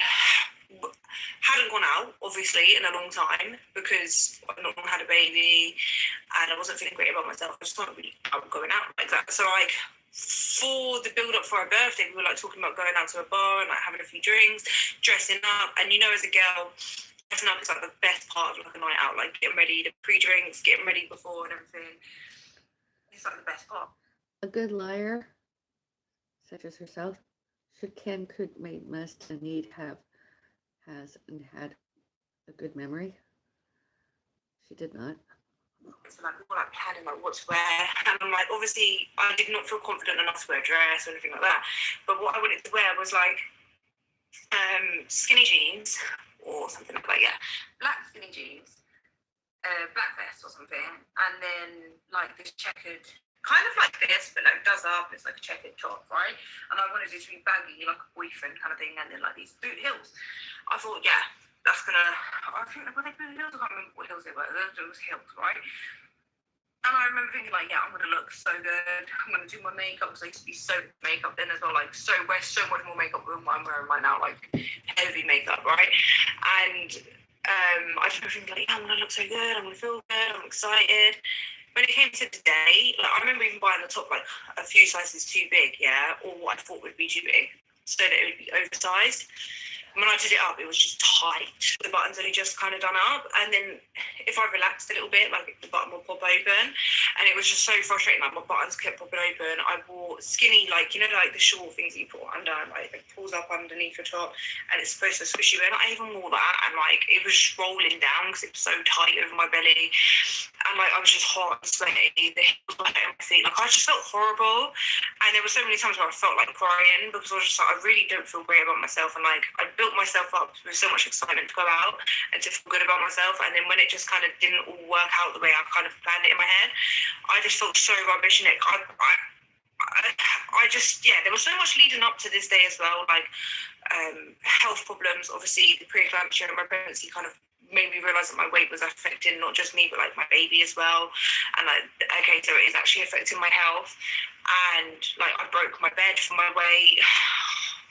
hadn't gone out, obviously, in a long time, because I've not long had a baby, and I wasn't feeling great about myself. I just wasn't really going out like that. So, like, for the build up for her birthday, we were like talking about going out to a bar and like having a few drinks, dressing up. And you know, as a girl, dressing up is like the best part of like a night out, like getting ready, the pre-drinks, getting ready before and everything. It's like the best part. A good liar, such as herself, should, can, could, may, must, and need have, has, and had a good memory. She did not. So like, we were like planning like what to wear, and I'm like, obviously I did not feel confident enough to wear a dress or anything like that, but what I wanted to wear was like skinny jeans or something like that, yeah, black skinny jeans, black vest or something, and then like this checkered, kind of like this, but like does up, it's like a checkered top, right? And I wanted it to be baggy, like a boyfriend kind of thing, and then like these boot heels. I thought, yeah, that's gonna, I think, were they boot heels? I can't remember what heels they were. Those heels, right? And I remember thinking, like, yeah, I'm going to look so good. I'm going to do my makeup, because I used to be so makeup then as well, like, wear so much more makeup than what I'm wearing right now, like, heavy makeup, right? And I just remember thinking, like, yeah, I'm going to look so good, I'm going to feel good, I'm excited. When it came to the day, like, I remember even buying the top, like, a few sizes too big, yeah, or what I thought would be too big, so that it would be oversized. When I did it up, it was just tight. The buttons only just kind of done up. And then if I relaxed a little bit, like the button will pop open. And it was just so frustrating. Like my buttons kept popping open. I wore skinny, like, you know, like the short things that you put under, like it pulls up underneath your top. And it's supposed to squish you in. I even wore that. And like it was just rolling down because it was so tight over my belly. And like I was just hot and sweaty. The heels were hitting my feet. Like I just felt horrible. And there were so many times where I felt like crying because I was just like, I really don't feel great about myself. And like I built myself up with so much excitement to go out and to feel good about myself, and then when it just kind of didn't all work out the way I kind of planned it in my head, I just felt so rubbish. And I just, yeah, there was so much leading up to this day as well, like health problems. Obviously the pre-eclampsia and my pregnancy kind of made me realise that my weight was affecting not just me but like my baby as well. And like, okay, so it is actually affecting my health. And like I broke my bed for my weight.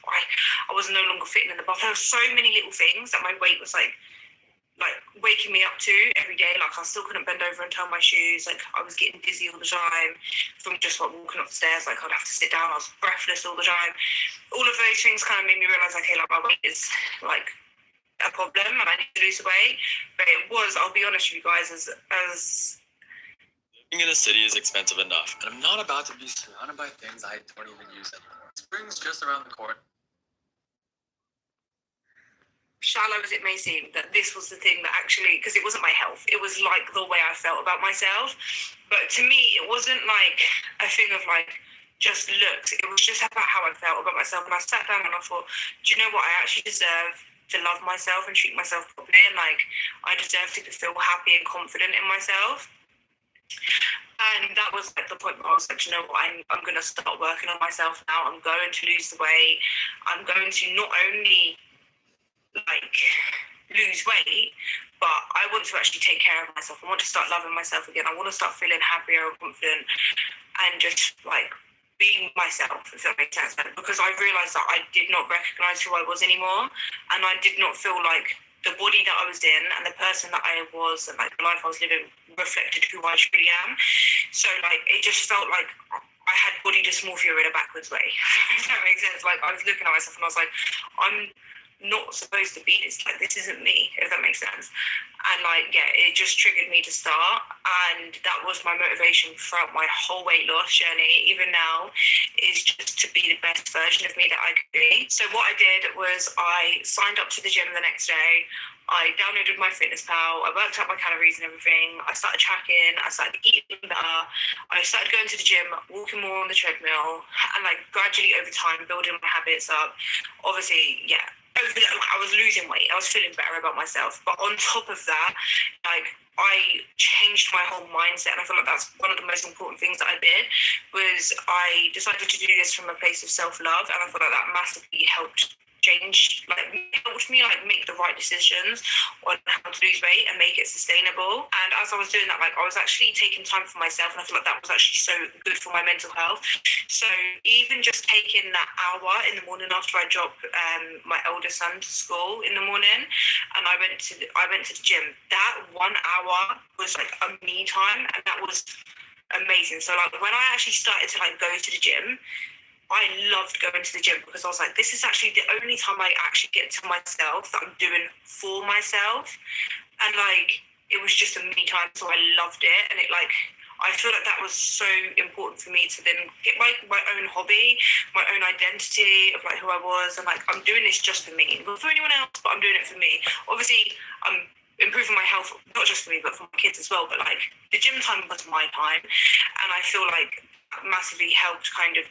I was no longer fitting in the bath. There were so many little things that my weight was like waking me up to every day. Like I still couldn't bend over and tie my shoes. Like I was getting dizzy all the time from just like walking up the stairs. Like I'd have to sit down. I was breathless all the time. All of those things kind of made me realise, okay, like my weight is like a problem and I need to lose weight. But it was, I'll be honest with you guys, as living in a city is expensive enough, and I'm not about to be surrounded by things I don't even use anymore. Spring's just around the corner. shallow as it may seem, that this was the thing that actually, because it wasn't my health, it was like the way I felt about myself. But to me, it wasn't like a thing of like just looks. It was just about how I felt about myself. And I sat down and I thought, do you know what? I actually deserve to love myself and treat myself properly. And like, I deserve to feel happy and confident in myself. And that was like the point where I was like, you know what, I'm going to start working on myself now. I'm going to lose the weight. I'm going to not only like lose weight, but I want to actually take care of myself. I want to start loving myself again. I want to start feeling happier and confident and just like being myself, if that makes sense. Because I realised that I did not recognise who I was anymore, and I did not feel like the body that I was in and the person that I was and like the life I was living reflected who I truly am. So like it just felt like I had body dysmorphia in a backwards way. If that makes sense. Like I was looking at myself and I was like, I'm not supposed to be this, like this isn't me, if that makes sense. And like, yeah, it just triggered me to start, and that was my motivation throughout my whole weight loss journey, even now, is just to be the best version of me that I could be. So what I did was I signed up to the gym the next day. I downloaded my MyFitnessPal, I worked out my calories and everything, I started tracking, I started eating better, I started going to the gym, walking more on the treadmill, and like gradually over time building my habits up. Obviously, yeah, I was losing weight, I was feeling better about myself, but on top of that, like I changed my whole mindset, and I feel like that's one of the most important things that I did, was I decided to do this from a place of self-love, and I feel like that massively helped helped me like make the right decisions on how to lose weight and make it sustainable. And as I was doing that, like I was actually taking time for myself, and I feel like that was actually so good for my mental health. So even just taking that hour in the morning after I drop my eldest son to school in the morning, and I went to the gym, that 1 hour was like a me time, and that was amazing. So like when I actually started to like go to the gym, I loved going to the gym because I was like, this is actually the only time I actually get to myself that I'm doing for myself. And like, it was just a me time, so I loved it. And it like, I feel like that was so important for me to then get my own hobby, my own identity of like who I was. And like, I'm doing this just for me, not for anyone else, but I'm doing it for me. Obviously, I'm improving my health, not just for me, but for my kids as well. But like, the gym time was my time. And I feel like that massively helped kind of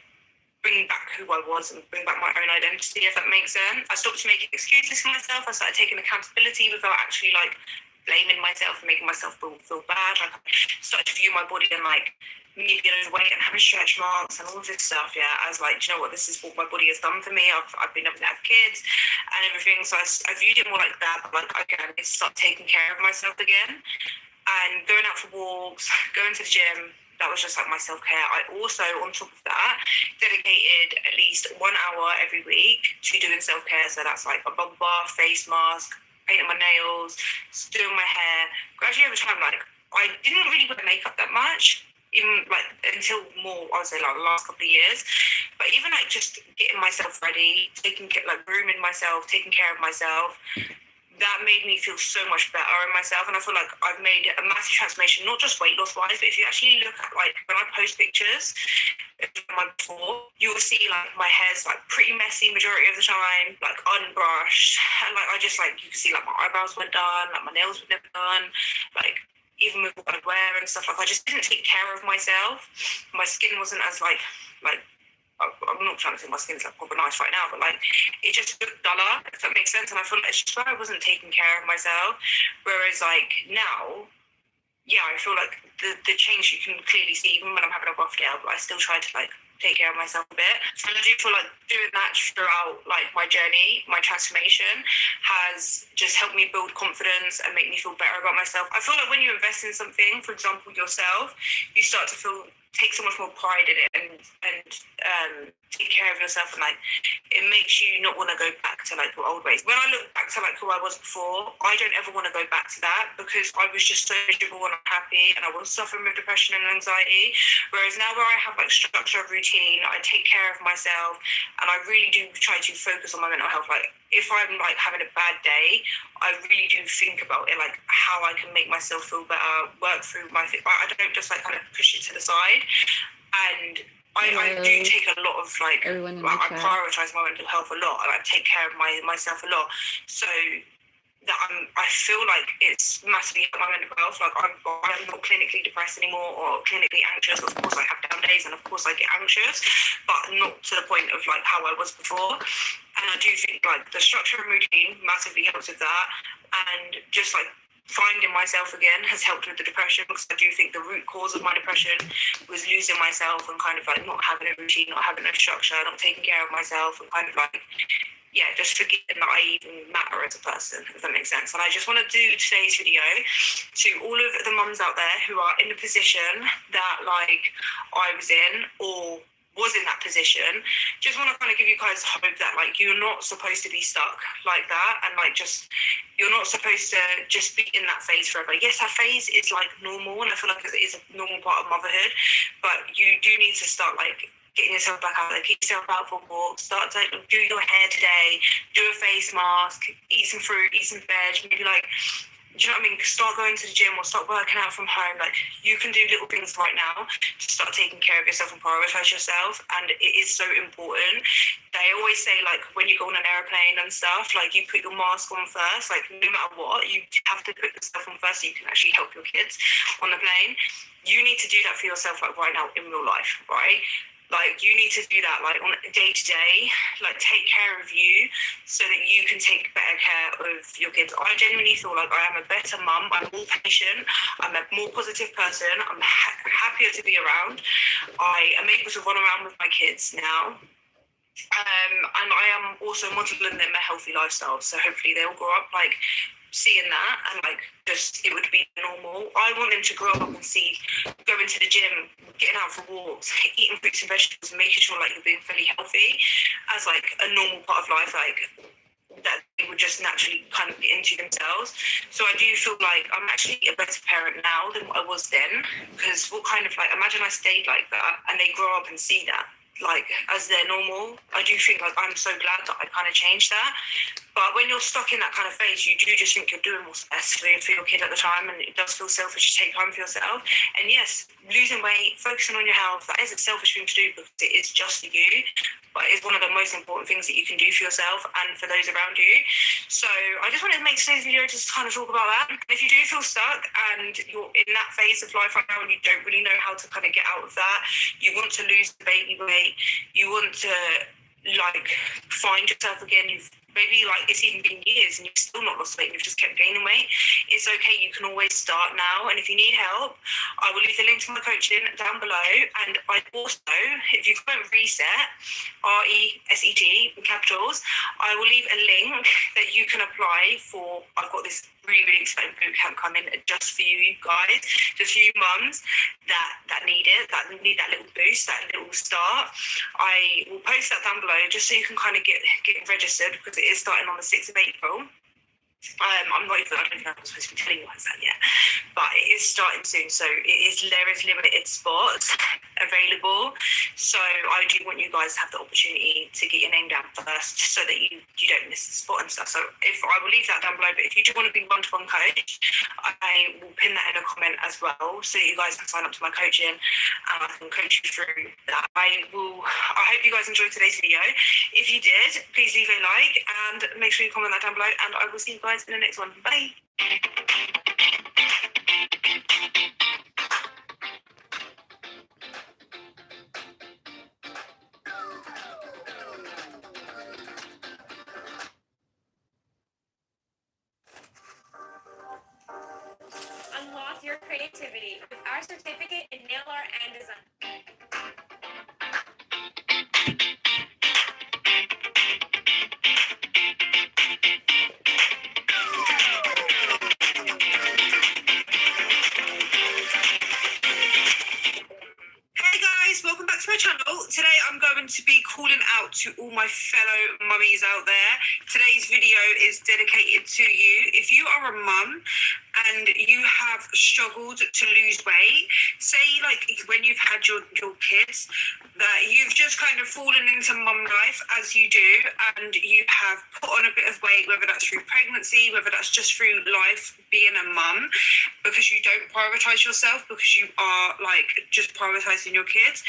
bring back who I was and bring back my own identity, if that makes sense. I stopped making excuses for myself. I started taking accountability without actually like blaming myself and making myself feel bad. Like I started to view my body and like me being overweight and having stretch marks and all of this stuff, yeah, as like, do you know what, this is what my body has done for me. I've been able to have kids and everything. So I viewed it more like that, but like, okay, I need to start taking care of myself again and going out for walks, going to the gym. That was just like my self-care. I also, on top of that, dedicated at least 1 hour every week to doing self-care. So that's like a bubble bath, face mask, painting my nails, doing my hair. Gradually over time, like I didn't really wear makeup that much, even like until more, I would say like the last couple of years. But even like just getting myself ready, grooming myself, taking care of myself, that made me feel so much better in myself. And I feel like I've made a massive transformation, not just weight loss wise, but if you actually look at like when I post pictures of my before, you will see like my hair's like pretty messy majority of the time, like unbrushed, and like I just like, you can see like my eyebrows weren't done, like my nails were never done, like even with what I wear and stuff, like I just didn't take care of myself. My skin wasn't as like I'm not trying to say my skin's like proper nice right now, but like it just looked duller, if that makes sense. And I feel like it's just where I wasn't taking care of myself. Whereas like now, yeah, I feel like the change you can clearly see even when I'm having a rough day, but I still try to like take care of myself a bit. So I do feel like doing that throughout like my journey, my transformation has just helped me build confidence and make me feel better about myself. I feel like when you invest in something, for example, yourself, you start to take so much more pride in it and take care of yourself, and like it makes you not want to go back to like your old ways. When I look back to like who I was before, I don't ever want to go back to that because I was just so miserable and unhappy, and I was suffering with depression and anxiety. Whereas now where I have like structure of routine, I take care of myself, and I really do try to focus on my mental health. Like if I'm like having a bad day, I really do think about it, like how I can make myself feel better, work through I don't just like kind of push it to the side. And I do take a lot of like, everyone in I the chat. prioritize my mental health a lot, and I take care of myself a lot. So that I feel like it's massively helped my mental health. Like I'm not clinically depressed anymore or clinically anxious. Of course I have down days and of course I get anxious, but not to the point of like how I was before. And I do think like the structure and routine massively helps with that, and just like finding myself again has helped with the depression, because I do think the root cause of my depression was losing myself and kind of like not having a routine, not having a structure, not taking care of myself, and kind of like, yeah, just forgetting that I even matter as a person, if that makes sense. And I just want to do today's video to all of the mums out there who are in the position that like I was in or was in that position. Just want to kind of give you guys hope that like you're not supposed to be stuck like that, and like just you're not supposed to just be in that phase forever. Yes, that phase is like normal, and I feel like it is a normal part of motherhood, but you do need to start like getting yourself back out there, get yourself out for walks, start to do your hair today, do a face mask, eat some fruit, eat some veg, maybe like, do you know what I mean? Start going to the gym or start working out from home. Like you can do little things right now to start taking care of yourself and prioritize yourself. And it is so important. They always say like when you go on an airplane and stuff, like you put your mask on first, like no matter what, you have to put yourself on first so you can actually help your kids on the plane. You need to do that for yourself like right now in real life, right? Like you need to do that like on a day to day, like take care of you so that you can take better care of your kids. I genuinely feel like I am a better mum. I'm more patient. I'm a more positive person. I'm happier to be around. I am able to run around with my kids now. And I am also modeling them a healthy lifestyle. So hopefully they'll grow up like seeing that and like just it would be normal. I want them to grow up and see going to the gym, getting out for walks, eating fruits and vegetables, and making sure like you're being fully healthy as like a normal part of life, like that they would just naturally kind of get into themselves. So I do feel like I'm actually a better parent now than what I was then, because what kind of like, imagine I stayed like that and they grow up and see that like as their normal. I do think like I'm so glad that I kind of changed that. But when you're stuck in that kind of phase, you do just think you're doing what's best for your kid at the time, and it does feel selfish to take time for yourself. And yes, losing weight, focusing on your health, that is a selfish thing to do because it is just for you, but it's one of the most important things that you can do for yourself and for those around you. So I just wanted to make today's video just to kind of talk about that. And if you do feel stuck and you're in that phase of life right now and you don't really know how to kind of get out of that, you want to lose the baby weight, you want to like find yourself again, you've maybe like it's even been years and you've still not lost weight and you've just kept gaining weight, it's okay. You can always start now. And if you need help, I will leave the link to my coaching down below. And I also, if you go Reset, RESET in capitals, I will leave a link that you can apply for. I've got this really exciting boot camp coming just for you guys, just for you mums that need it, that need that little boost, that little start. I will post that down below just so you can kind of get registered, because it is starting on the 6th of April. I don't think I'm supposed to be telling you guys that yet, but it is starting soon, so there is limited spots available. So I do want you guys to have the opportunity to get your name down first, so that you don't miss the spot and stuff. So I will leave that down below, but if you do want to be one-to-one coach, I will pin that in a comment as well, so that you guys can sign up to my coaching and I can coach you through that. I hope you guys enjoyed today's video. If you did, please leave a like and make sure you comment that down below, and I will see you guys in the next one. Bye. Unlock your creativity with our certificate in nail art and design. Welcome back to my channel. Today I'm going to be calling out to all my fellow mummies out there. Today's video is dedicated to you. If you are a mum and you have struggled to lose weight, say like when you've had your kids, that you've just kind of fallen into mum life as you do, and you have put on a bit of weight, whether that's through pregnancy, whether that's just through life being a mum, because you don't prioritize yourself, because you are like just prioritizing your kids,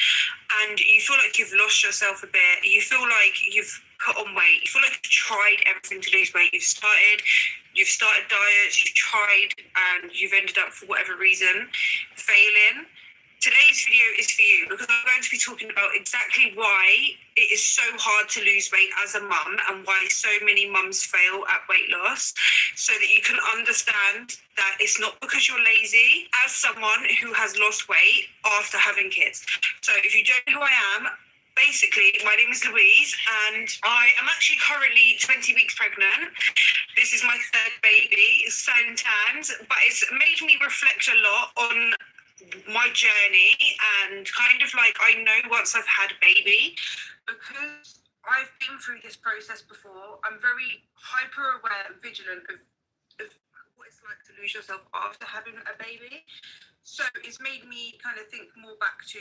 and you feel like you've lost yourself a bit. You feel like you've put on weight. You feel like you've tried everything to lose weight. You've started diets, you've tried, and you've ended up, for whatever reason, failing. Today's video is for you, because I'm going to be talking about exactly why it is so hard to lose weight as a mum, and why so many mums fail at weight loss, so that you can understand that it's not because you're lazy. As someone who has lost weight after having kids, so if you don't know who I am, basically, my name is Louise, and I am actually currently 20 weeks pregnant. This is my third baby. It's exciting times, but it's made me reflect a lot on my journey, and kind of like, I know once I've had a baby, because I've been through this process before, I'm very hyper aware and vigilant of what it's like to lose yourself after having a baby. So it's made me kind of think more back to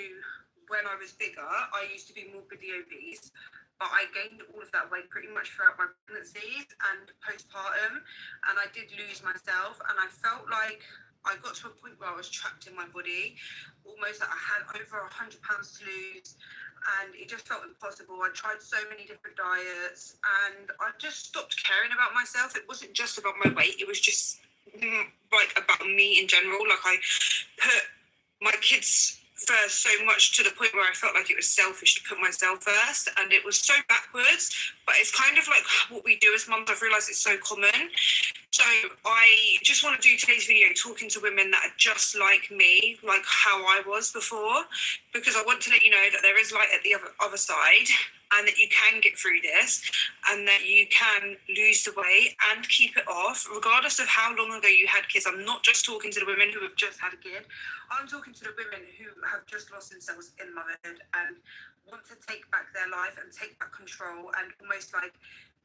when I was bigger. I used to be morbidly obese, but I gained all of that weight pretty much throughout my pregnancies and postpartum, and I did lose myself, and I felt like I got to a point where I was trapped in my body, almost like I had over 100 pounds to lose, and it just felt impossible. I tried so many different diets, and I just stopped caring about myself. It wasn't just about my weight, it was just like about me in general. Like, I put my kids first so much, to the point where I felt like it was selfish to put myself first, and it was so backwards. But it's kind of like what we do as mums. I've realised it's so common. So I just want to do today's video talking to women that are just like me, like how I was before, because I want to let you know that there is light at the other side, and that you can get through this, and that you can lose the weight and keep it off, regardless of how long ago you had kids. I'm not just talking to the women who have just had a kid. I'm talking to the women who have just lost themselves in motherhood and want to take back their life and take back control, and almost like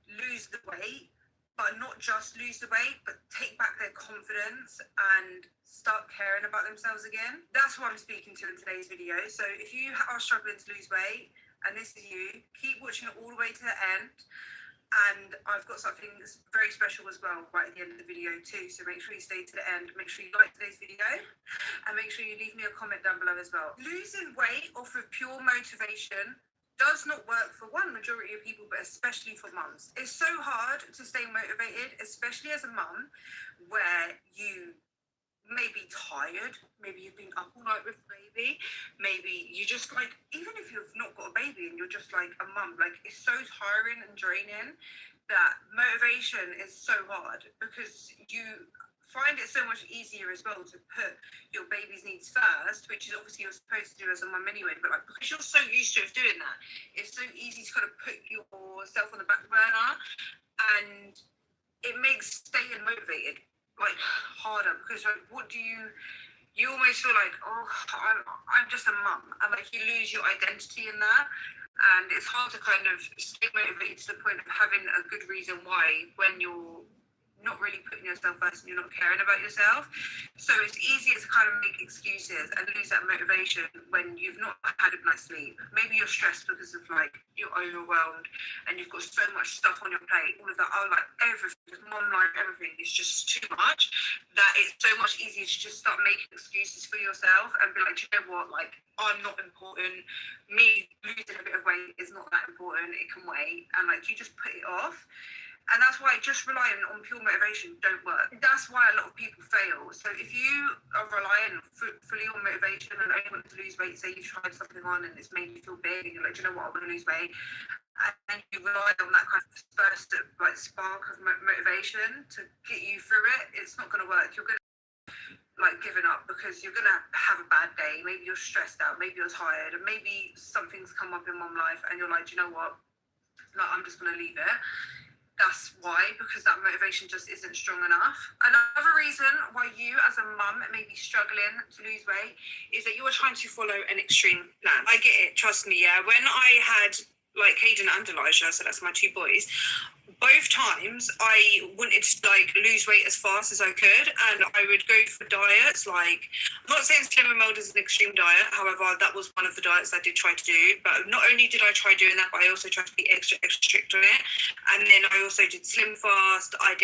lose the weight, but not just lose the weight, but take back their confidence and start caring about themselves again. That's what I'm speaking to in today's video. So if you are struggling to lose weight, and this is you, keep watching it all the way to the end. And I've got something that's very special as well right at the end of the video too. So make sure you stay to the end. Make sure you like today's video, and make sure you leave me a comment down below as well. Losing weight off of pure motivation does not work for one majority of people, but especially for mums. It's so hard to stay motivated, especially as a mum, where you may be tired, maybe you've been up all night with a baby, maybe you just like, even if you've not got a baby and you're just like a mum, like it's so tiring and draining that motivation is so hard, because you find it so much easier as well to put your baby's needs first, which is obviously you're supposed to do as a mum anyway, but like, because you're so used to doing that, it's so easy to kind of put yourself on the back burner, and it makes staying motivated like harder, because like, what do you almost feel like, oh, I'm just a mum, and like you lose your identity in that, and it's hard to kind of stay motivated to the point of having a good reason why, when you're not really putting yourself first and you're not caring about yourself. So it's easier to kind of make excuses and lose that motivation when you've not had a good night's sleep. Maybe you're stressed because of like, you're overwhelmed and you've got so much stuff on your plate, all of that, like everything, mom life, everything is just too much, that it's so much easier to just start making excuses for yourself and be like, do you know what, like, I'm not important, me losing a bit of weight is not that important, it can wait, and like you just put it off. And that's why just relying on pure motivation don't work. That's why a lot of people fail. So if you are relying fully on motivation and only want to lose weight, say you've tried something on and it's made you feel big and you're like, do you know what, I want to lose weight, and then you rely on that kind of first like spark of motivation to get you through it, it's not going to work. You're going to like giving up, because you're going to have a bad day. Maybe you're stressed out, maybe you're tired, and maybe something's come up in mom life and you're like, do you know what, like, I'm just going to leave it. That's why, because that motivation just isn't strong enough. Another reason why you as a mum may be struggling to lose weight is that you are trying to follow an extreme plan. I get it, trust me, yeah. When I had like Hayden and Elijah, so that's my two boys, both times I wanted to like lose weight as fast as I could, and I would go for diets like, I'm not saying Slim and Mild is an extreme diet, however that was one of the diets I did try to do, but not only did I try doing that, but I also tried to be extra strict on it. And then I also did Slim Fast, I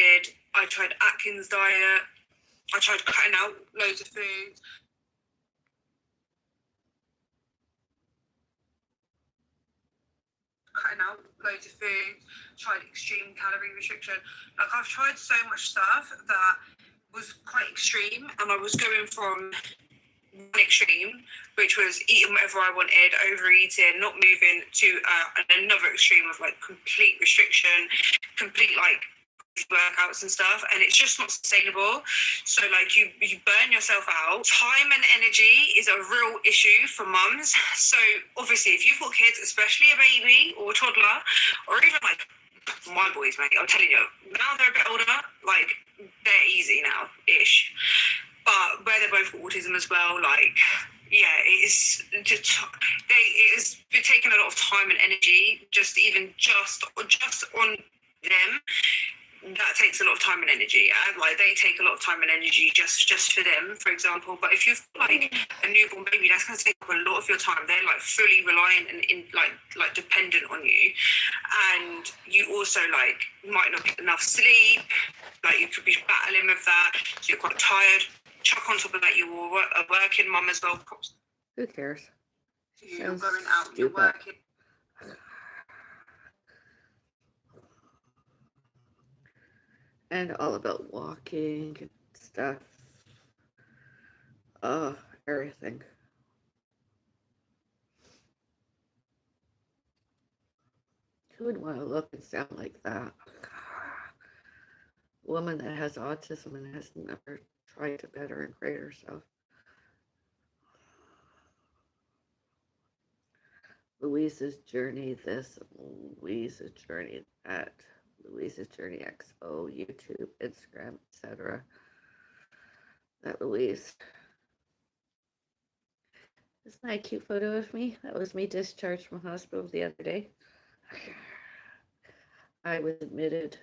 tried Atkins diet, I tried cutting out loads of food. Tried extreme calorie restriction. Like, I've tried so much stuff that was quite extreme, and I was going from one extreme, which was eating whatever I wanted, overeating, not moving, to another extreme of like complete restriction, complete like workouts and stuff, and it's just not sustainable. So like you burn yourself out. Time and energy is a real issue for mums. So obviously if you've got kids, especially a baby or a toddler, or even like my boys, mate, I'm telling you, now they're a bit older, like they're easy now ish, but where they're both got autism as well, like yeah, it's just it has been taking a lot of time and energy just on them. That takes a lot of time and energy. Like they take a lot of time and energy just for them, for example. But if you've got like a newborn baby, that's going to take up a lot of your time. They're like fully reliant and in like dependent on you, and you also like might not get enough sleep. Like you could be battling with that, so you're quite tired. Chuck on top of that, you're a working mum as well. Who cares? You're going out, you're working. And all about walking and stuff. Everything. Who would want to look and sound like that? A woman that has autism and has never tried to better and grade herself. Louise's Journey this, Louise's Journey that, Louise's Journeyxo, YouTube, Instagram, etc. That Louise. Isn't that a cute photo of me? That was me discharged from hospital the other day. I was admitted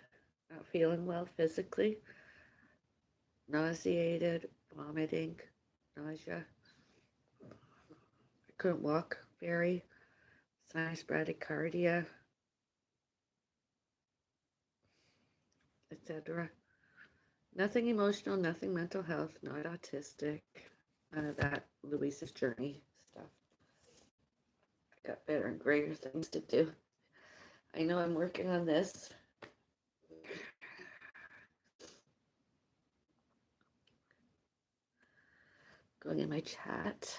not feeling well physically, nauseated, vomiting, nausea. I couldn't walk very, sinus bradycardia, etc. Nothing emotional, nothing mental health, not autistic, none of that Louise's Journey stuff. I got better and greater things to do. I know I'm working on this. Going in my chat.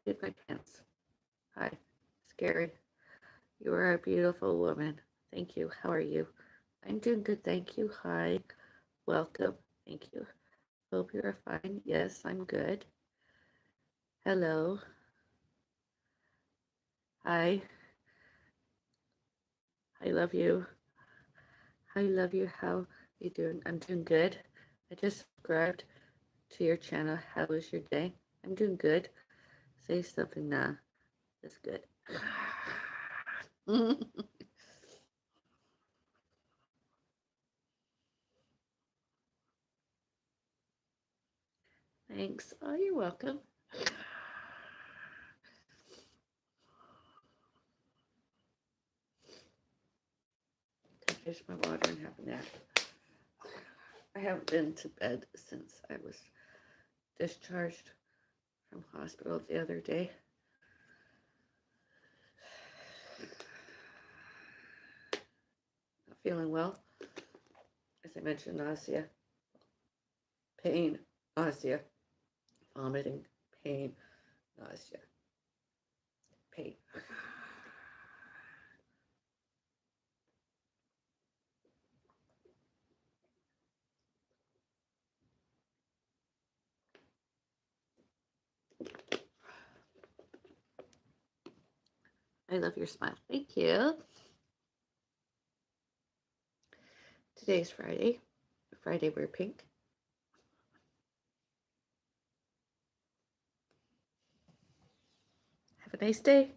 Look at my pants. Hi, Scary. You are a beautiful woman. Thank you. How are you? I'm doing good. Thank you. Hi. Welcome. Thank you. Hope you're fine. Yes, I'm good. Hello. Hi. I love you. I love you. How are you doing? I'm doing good. I just subscribed to your channel. How was your day? I'm doing good. Say something now. That's good. Thanks. Oh, you're welcome. Finish my water and have a nap. I haven't been to bed since I was discharged from hospital the other day. Not feeling well. As I mentioned, nausea, pain, nausea, vomiting, pain, nausea, pain. I love your smile. Thank you. Today's Friday. Friday wear pink. Have a nice day.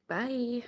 Bye.